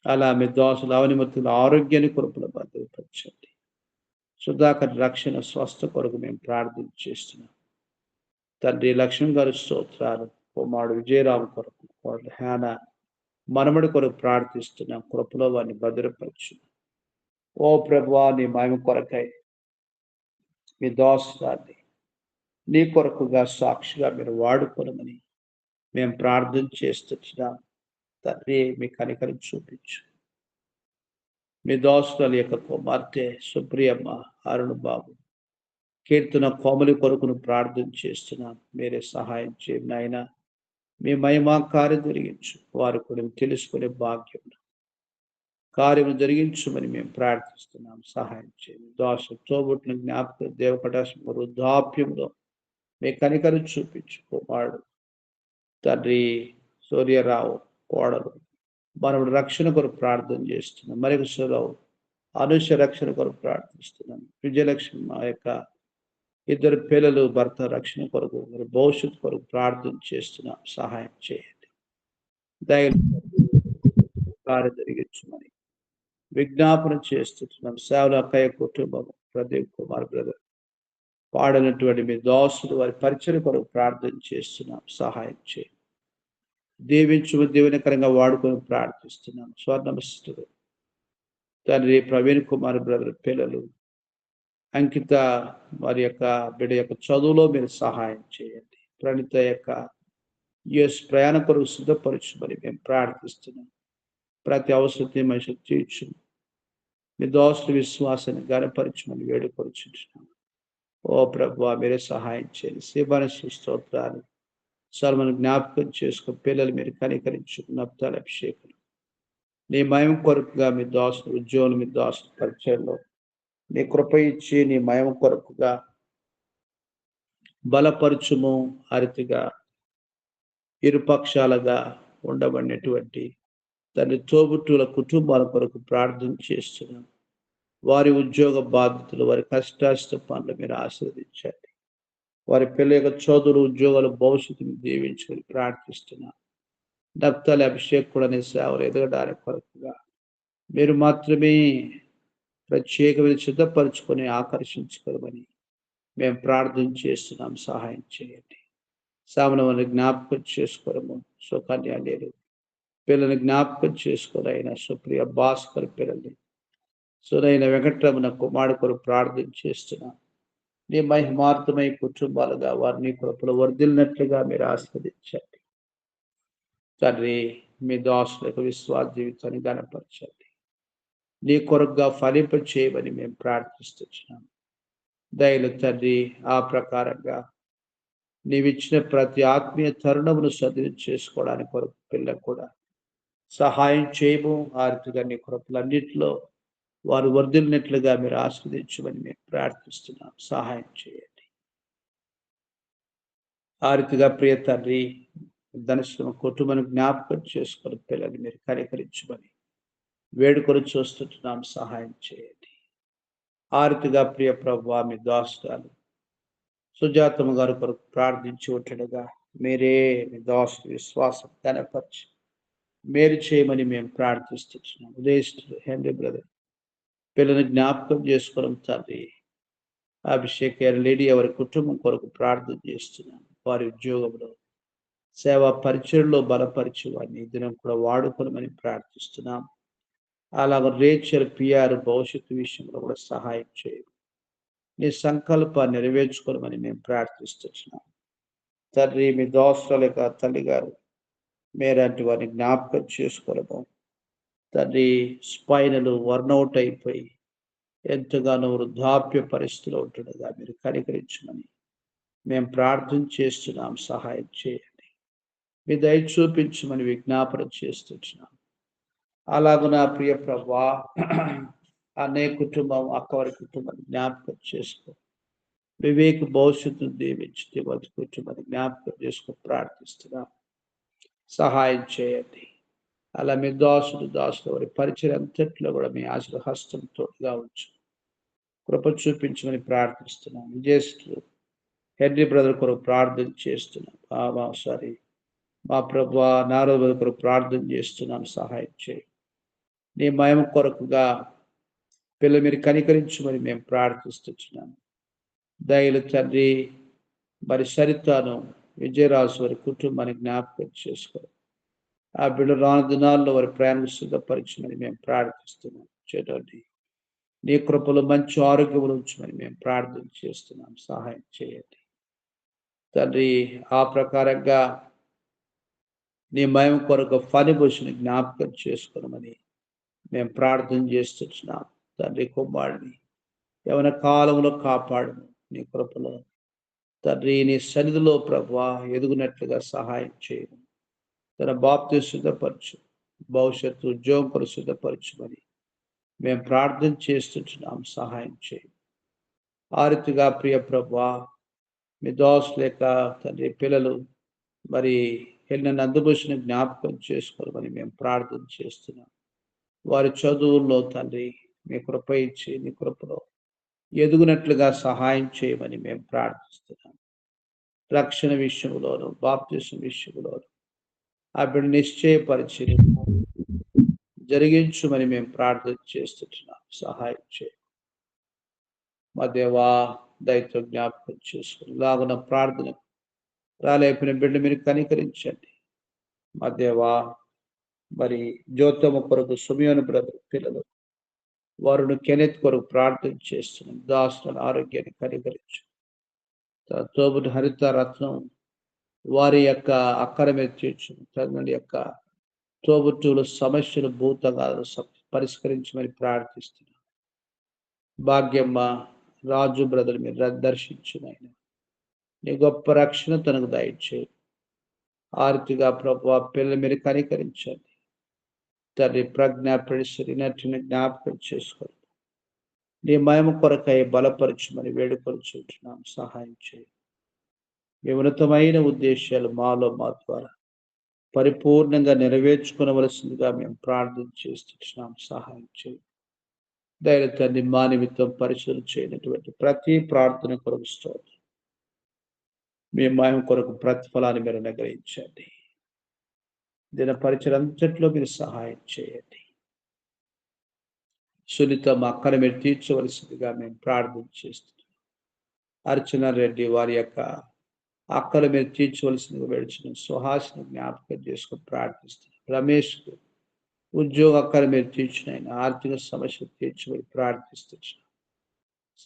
అలా మీ దోషులు అవనిమతుల ఆరోగ్యాన్ని కొరకులు భద్రపరచండి. సుధాకర్ రక్షణ స్వస్థ కొరకు మేము ప్రార్థన చేస్తున్నాం. తండ్రి లక్ష్మణ్ గారి స్తోత్రాలు, కుమారుడు విజయరావు కొరకు, కుమారుడు హ్యాన మనమడి కొరకు ప్రార్థిస్తున్నాం. కృపలో వారిని భద్రపరచు. ఓ ప్రభువా, నీ మహిమ కొరకై మీ దోషాన్ని నీ కొరకుగా సాక్షిగా మీరు వాడుకోనమని మేము ప్రార్థన చేస్తున్నాం. తండ్రి, మీ కనికరం చూపించు. మీ దోస్తుల యొక్క కుమార్తె సుప్రియమ్మ, అరుణ్ బాబు, కీర్తన కోమలి కొరకును ప్రార్థన చేస్తున్నాం. మీరే సహాయం చేయండి నాయన. మీ మహిమా కార్యం జరిగించు. వారు కూడా తెలుసుకునే భాగ్యం కార్యం జరిగించమని మేము ప్రార్థిస్తున్నాం. సహాయం చేయండి. దోష తోబుట్టిన జ్ఞాపక దేవకటాశం వృద్ధాప్యంలో మీ కనికరం చూపించు. కుమారుడు తండ్రి సూర్యరావు, కోడలు మనవుడు రక్షణ కొరకు ప్రార్థన చేస్తున్నాం. మరికరావు అనుష రక్షణ కొరకు ప్రార్థిస్తున్నాం. విజయలక్ష్మి మా యొక్క ఇద్దరు పిల్లలు భర్త రక్షణ కొరకు, మరి భవిష్యత్తు కొరకు ప్రార్థన చేస్తున్నాం. సహాయం చేయండి. కార్యం జరిగించమని విజ్ఞాపన చేస్తున్నాం. సేవల అక్కయ్య కుటుంబం, ప్రదీప్ కుమార్ బ్రదర్ పాడనటువంటి మీ దాసుడు వారి పరిచయం కొరకు ప్రార్థన చేస్తున్నాం. సహాయం చేయండి. దీవించు, దీవెనకరంగా వాడుకొని ప్రార్థిస్తున్నాం. స్వర్ణమస్తుడు తండ్రి ప్రవీణ్ కుమార్ బ్రదర్ పిల్లలు అంకిత వారి యొక్క బిడ్డ యొక్క చదువులో మీరు సహాయం చేయండి. ప్రణిత యొక్క యుఎస్ ప్రయాణ కొరకు సిద్ధపరచుమని మేము ప్రార్థిస్తున్నాం. ప్రతి అవసరం మనిషి తీర్చు. మీ దోస్తుల విశ్వాసాన్ని గణపరచమని వేడుకొచ్చుంటున్నాం. ఓ ప్రభువా, మీరే సహాయం చేయండి. శివాని స్తోత్రాలు సర్వను జ్ఞాపకం చేసుకో. పిల్లలు మీరు కనికరించు. నప్తాల అభిషేకం నీ మయం కొరకుగా మీ దోస్తులు ఉద్యోగులు, మీ దోస్తుల పరిచయంలో నీ కృప ఇచ్చి నీ మయం కొరకుగా బలపరచుము. అరితిగా ఇరుపక్షాలుగా ఉండబడినటువంటి తల్లి తోబుట్టుల కుటుంబాల కొరకు ప్రార్థన చేస్తున్నాం. వారి ఉద్యోగ బాధ్యతలు, వారి కష్టాష్ట పనులు మీరు ఆశీర్వదించండి. వారి పిల్లల యొక్క చదువులు, ఉద్యోగాలు, భవిష్యత్తును దీవించుకొని ప్రార్థిస్తున్నాం. నప్తాలి అభిషేకుడు అనే సేవలు ఎదగడానికి కొరకుగా మీరు మాత్రమే ప్రత్యేకమైన సిద్ధపరచుకొని ఆకర్షించుకోమని మేము ప్రార్థన చేస్తున్నాం. సహాయం చేయండి. సామనవని జ్ఞాపకం చేసుకోవడము, సుకన్య లేదు పిల్లల్ని జ్ఞాపకం చేసుకోరు. అయినా సుప్రియ భాస్కర్ పిల్లల్ని సునైన వెంకటరమణ కుమారుడు కొరకు ప్రార్థన చేస్తున్నాం. నీ మహిమార్థమై కుటుంబాలుగా వారిని కృపలో వర్ధిల్లినట్లుగా మీరు ఆస్వాదించండి. తండ్రి, మీ దాసులకు విశ్వాస జీవితాన్ని గణపరచండి. నీ కొరకుగా ఫలింప చేయమని మేము ప్రార్థిస్తున్నాం. దయలు తండ్రి, ఆ ప్రకారంగా నీవిచ్చిన ప్రతి ఆత్మీయ తరుణమును సద్వినియోగం చేసుకోవడానికి కొరకు పిల్లలకు కూడా సహాయం చేయము. ఆర్థిక నీ కృపలన్నింటిలో వారు వర్ధిల్లినట్లుగా మీరు ఆస్వాదించమని మేము ప్రార్థిస్తున్నాం. సహాయం చేయండి. ఆర్థిక ప్రియ తండ్రి, ధనశ్రమ కుటుంబాన్ని జ్ఞాపకం చేసుకుని పిల్లల్ని మీరు కనికరించమని వేడుకొని చూస్తున్నాం. సహాయం చేయండి. ఆర్థిక ప్రియ ప్రభువా, మీ దాసురాలు సుజాతమ్మ గారి కొరకు ప్రార్థించి ఉంటుండగా మీరే మీ దాసు విశ్వాసం కనపరిచి మేలు చేయమని మేము ప్రార్థిస్తున్నాం. ఉదయిస్తుడు హెన్రీ బ్రదర్ పిల్లల్ని జ్ఞాపకం చేసుకోవడం తండ్రి. అభిషేక్ లేడీ ఎవరి కుటుంబం కొరకు ప్రార్థన చేస్తున్నాం. వారి ఉద్యోగంలో సేవా పరిచయంలో బలపరిచి వారిని దినం కూడా వాడుకోనమని ప్రార్థిస్తున్నాం. అలాగే రేచల్ పిఆర్ భవిష్యత్తు విషయంలో కూడా సహాయం చేయండి. నీ సంకల్పాన్ని నెరవేర్చుకోనమని మేము ప్రార్థిస్తున్నాం. తండ్రి, మీ దోస్తుల యొక్క తల్లి గారు మీరంటి వారిని జ్ఞాపకం చేసుకోవడము తండ్రి. స్పైనలు వర్నౌట్ అయిపోయి ఎంతగానో వృద్ధాప్య పరిస్థితిలో ఉంటుండగా మీరు కనికరించమని మేము ప్రార్థన చేస్తున్నాం, సహాయం చేయండి. మీ దయ చూపించమని విజ్ఞాపన చేస్తున్నాం. అలాగే నా ప్రియ ప్రభువా, అనే కుటుంబం, అక్కవారి కుటుంబాన్ని జ్ఞాపకం చేసుకో. వివేక్ భవిష్యత్తును దీవించి వారి కుటుంబాన్ని జ్ఞాపకం చేసుకో ప్రార్థిస్తున్నాం. సహాయం చేయండి. అలా మీ దాసుడు వారి పరిచయం అంతట్లో కూడా మీ ఆశీర్వాద హస్తం తోడుగా ఉంచు. కృప చూపించమని ప్రార్థిస్తున్నాం. విజయశ్రీ హెన్రీ బ్రదర్ కొరకు ప్రార్థన చేస్తున్నాం. మా ప్రభువా, నారద బ్రదర్ కొరకు ప్రార్థన చేస్తున్నాం. సహాయం చేయి. నీ మహిమ కొరకుగా పిల్లలు మీరు కనికరించమని మేము ప్రార్థిస్తున్నాం. దయలు తండ్రి, మరి సరితాను విజయరాజు వారి కుటుంబాన్ని జ్ఞాపకం చేసుకో. ఆ బిడ్డ రాను దినాల్లో వారి ప్రయాణం సిద్ధపరచమని మేము ప్రార్థిస్తున్నాం. చూడండి, నీ కృపలో మంచి ఆరోగ్యములు ఉంచమని మేము ప్రార్థన చేస్తున్నాం. సహాయం చేయండి తండ్రి. ఆ ప్రకారంగా నీ మహిమ కొరకు ఫణిభూషణ జ్ఞాపకం చేసుకోమని మేము ప్రార్థన చేస్తున్నాం. తండ్రి, కుమారుడిని యవన కాలంలో కాపాడము. నీ కృపలో తండ్రి, నీ సన్నిధిలో ప్రభువా ఎదుగునట్లుగా సహాయం చేయము. తన బాప్తిని సిద్ధపరచు, భవిష్యత్తు ఉద్యోగం కొరకు సిద్ధపరచుమని మేము ప్రార్థన చేస్తున్నాం. సహాయం చేయి. ఆ రీతిగా ప్రియ ప్రభువా, మీ దోస్ లేక తండ్రి పిల్లలు మరి వెళ్ళిన నందుభూషణ జ్ఞాపకం చేసుకోమని మేము ప్రార్థన చేస్తున్నాం. వారి చదువుల్లో తండ్రి మీ కృప ఇచ్చి నీ కృపలో ఎదుగునట్లుగా సహాయం చేయమని మేము ప్రార్థిస్తున్నాం. రక్షణ విషయంలోను, బాప్తిసం విషయంలోను ఆ బిడ్డ నిశ్చయపరిచి జరిగించుమని మేము ప్రార్థన చేస్తున్నాం. సహాయం చేయ మా దేవా, దయతో జ్ఞాపకం చేసుకుని లాగున ప్రార్థన రాలేపిన బిడ్డ మీరు కనికరించండి. మా దేవా, మరి జ్యోతమ్మ కొరకు సుమియోని బ్రదర్ పిల్లలు వారును కెనెత్ కొరకు ప్రార్థన చేస్తున్నాం. దాసులను ఆరోగ్యాన్ని కనికరించు. తోబుటి హరిత రత్నం వారి యొక్క అక్కర మీద తీర్చు. తల్లి యొక్క తోబుట్టువుల సమస్యలు భూతంగా పరిష్కరించమని ప్రార్థిస్తున్నాం. భాగ్యమ్మ రాజు బ్రదర్ మీరు దర్శించిన ఆయన నీ గొప్ప రక్షణ తనకు దయచేయి. ఆర్తిగా ప్రభు పిల్లలు మీరు కనికరించండి. తల్లి ప్రజ్ఞ పరిస్థితి నటిని జ్ఞాపకం చేసుకోండి. నీ మహిమ కొరకై బలపరచమని వేడుకొలుచుంటున్నాం. సహాయం చేయి. మీ ఉన్నతమైన ఉద్దేశాలు మాలో మా ద్వారా పరిపూర్ణంగా నెరవేర్చుకునవలసిందిగా మేము ప్రార్థన చేస్తున్నాం. సహాయం చేయి. ధైర్య తండ్రి, మా నిమిత్తం పరిశీలన చేయనటువంటి ప్రతి ప్రార్థన కొరకు స్తోత్రం. మీ మహిమ కొరకు ప్రతిఫలాన్ని మీరు అనుగ్రహించండి. దిన పరిచయంలో మీరు సహాయం చేయండి. సునీత మా అక్కను మీరు తీర్చవలసిందిగా మేము ప్రార్థన చేస్తున్నాం. అర్చన రెడ్డి వారి యొక్క అక్కలు మీరు తీర్చవలసిందిగా వేడుచున్నాం. సుహాసిని జ్ఞాపకం చేసుకుని ప్రార్థిస్తున్నాం. రమేష్కు ఉద్యోగ అక్కలు మీరు తీర్చిన ఆర్థిక సమస్యలు తీర్చమని ప్రార్థిస్తున్నాం.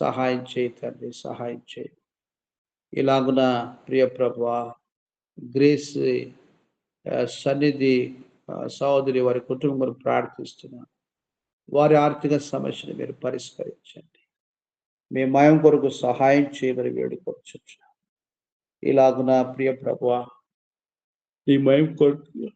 సహాయం చేయి తండ్రి, సహాయం చేయి. ఇలాగున ప్రియ ప్రభువా, గ్రేస్ సన్నిధి సహోదరి వారి కుటుంబం ప్రార్థిస్తున్నాం. వారి ఆర్థిక సమస్యను మీరు పరిష్కరించండి. మీ మయం కొరకు సహాయం చేయమని వేడుకొచ్చున్నాం. ఇలాగున ప్రియ ప్రభువా, ఈ మయం కొరకు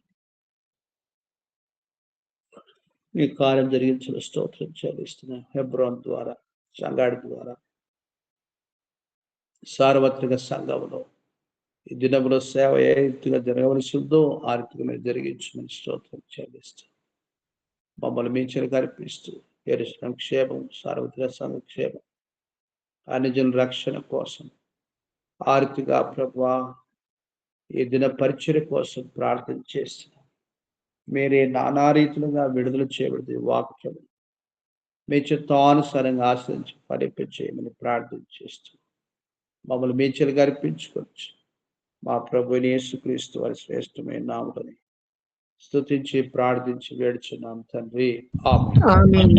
ఈ కార్యం జరిగించిన స్తోత్రం చెల్లిస్తున్నాం. హెబ్రోన్ ద్వారా, సంగాడి ద్వారా, సార్వత్రిక సంఘంలో ఈ దినంలో సేవ ఏ రీతిగా జరగవలసి ఉందో ఆ రీతిగా మీరు జరిగించమని స్తోత్రం చెల్లిస్తాం. మమ్మల్ని మీచలు కల్పిస్తూ ఎరుసిన క్షేమం, సార్వత్రిక సంక్షేమం, అన్ని జనుల రక్షణ కోసం ఆ రీతిగా ప్రభువా ఈ దిన పరిచయ కోసం ప్రార్థన చేస్తున్నాం. మీరే నానా రీతులుగా విడుదల చేయబడింది వాక్యం మీ చిత్తానుసారంగా ఆశ్రయించి ఫలింపచేయమని ప్రార్థన చేస్తూ మమ్మల్ని మీచలుగా అర్పించుకోవచ్చు. మా ప్రభువుని యేసుక్రీస్తు వారి శ్రేష్టమైన నామమున స్తుతించి ప్రార్థించి వేడుచున్నాం తండ్రి. ఆమేన్.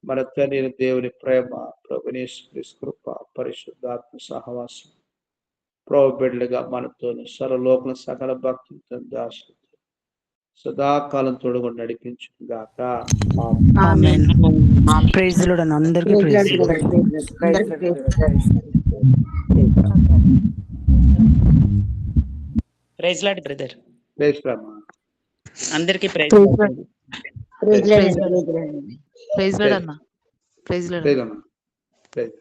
మన తండ్రి దేవుని ప్రేమ, ప్రభువుని యేసుక్రీస్తు కృప, పరిశుద్ధాత్మ సహవాసం ప్రభు బిడ్డలుగా మనతోని సర్వలోకం సకల భక్తులతో దాసులతో సదాకాలం తోడుగా నడిపించుగాక. ఆమేన్. Praise the lord. అందరికీ praise the lord. Praise lord brother. Praise Rama. అందరికీ praise praise lord. Lord. Praise praise lord. Lord. Praise lord అన్న. Praise lord. ప్రైజ్ అమ్మా. ప్రైజ్.